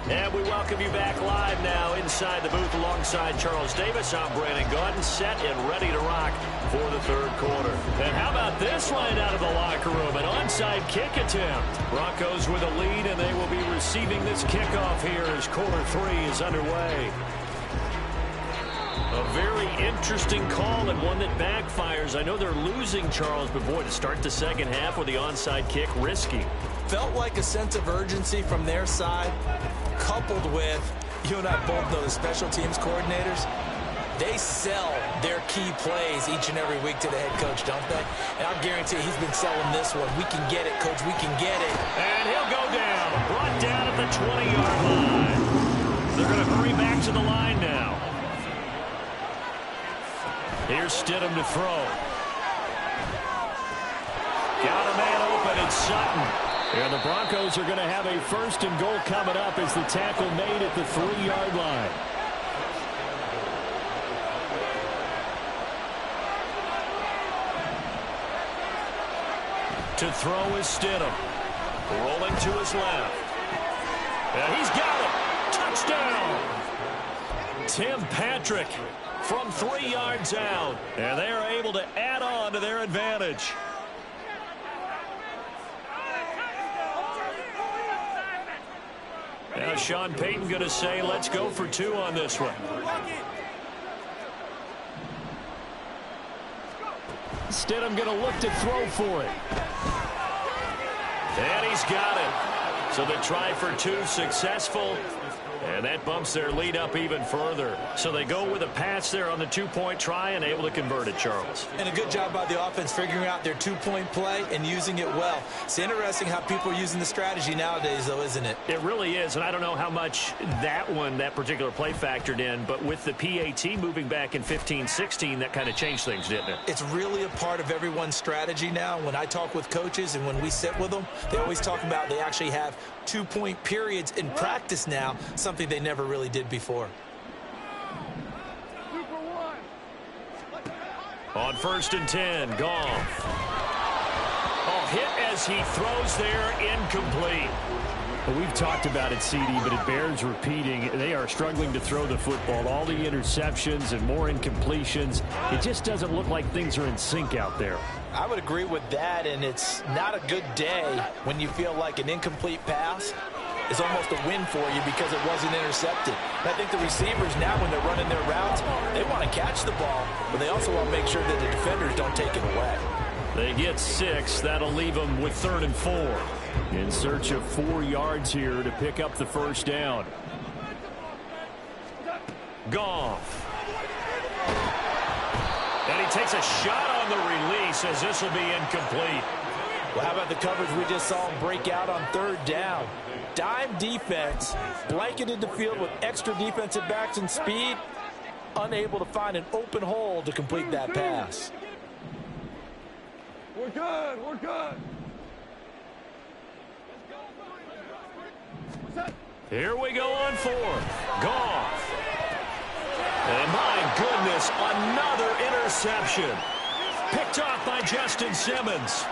And we welcome you back live now inside the booth alongside Charles Davis. I'm Brandon Gaudin, set and ready to rock for the third quarter. And how about this line out of the locker room? An onside kick attempt. Broncos with a lead, and they will be receiving this kickoff here as quarter 3 is underway. A very interesting call and one that backfires. I know they're losing, Charles, but boy, to start the second half with the onside kick, risky. Felt like a sense of urgency from their side, coupled with, you and I both know the special teams coordinators, they sell their key plays each and every week to the head coach, don't they? And I guarantee he's been selling this one. We can get it, coach, we can get it. And he'll go down, brought down at the 20-yard line. They're going to hurry back to the line now. Here's Stidham to throw. Got a man open, it's Sutton. And the Broncos are going to have a first and goal coming up as the tackle made at the 3-yard line. To throw is Stidham. Rolling to his left. And he's got it. Touchdown. Tim Patrick from 3 yards out. And they are able to add on to their advantage. Now Sean Payton going to say, let's go for 2 on this one. Stidham going to look to throw for it. And he's got it. So the try for 2 successful. And that bumps their lead up even further. So they go with a pass there on the 2-point try and able to convert it, Charles. And a good job by the offense figuring out their 2-point play and using it well. It's interesting how people are using the strategy nowadays, though, isn't it? It really is, and I don't know how much that particular play factored in, but with the PAT moving back in 15-16, that kind of changed things, didn't it? It's really a part of everyone's strategy now. When I talk with coaches and when we sit with them, they always talk about they actually have 2-point periods in practice now, something they never really did before. On 1st and 10, Goff. Oh, hit as he throws there, incomplete. Well, we've talked about it, CD, but it bears repeating. They are struggling to throw the football. All the interceptions and more incompletions. It just doesn't look like things are in sync out there. I would agree with that, and it's not a good day when you feel like an incomplete pass is almost a win for you because it wasn't intercepted. And I think the receivers now, when they're running their routes, they want to catch the ball, but they also want to make sure that the defenders don't take it away. They get 6. That'll leave them with 3rd and 4. In search of 4 yards here to pick up the first down. Goff. And he takes a shot on the release as this will be incomplete. Well, how about the coverage we just saw him break out on 3rd down? Dime defense, blanketed the field with extra defensive backs and speed. unable to find an open hole to complete that pass. We're good. We're good. Here we go on fourth. Goff. And my goodness, another interception. Picked off by Justin Simmons.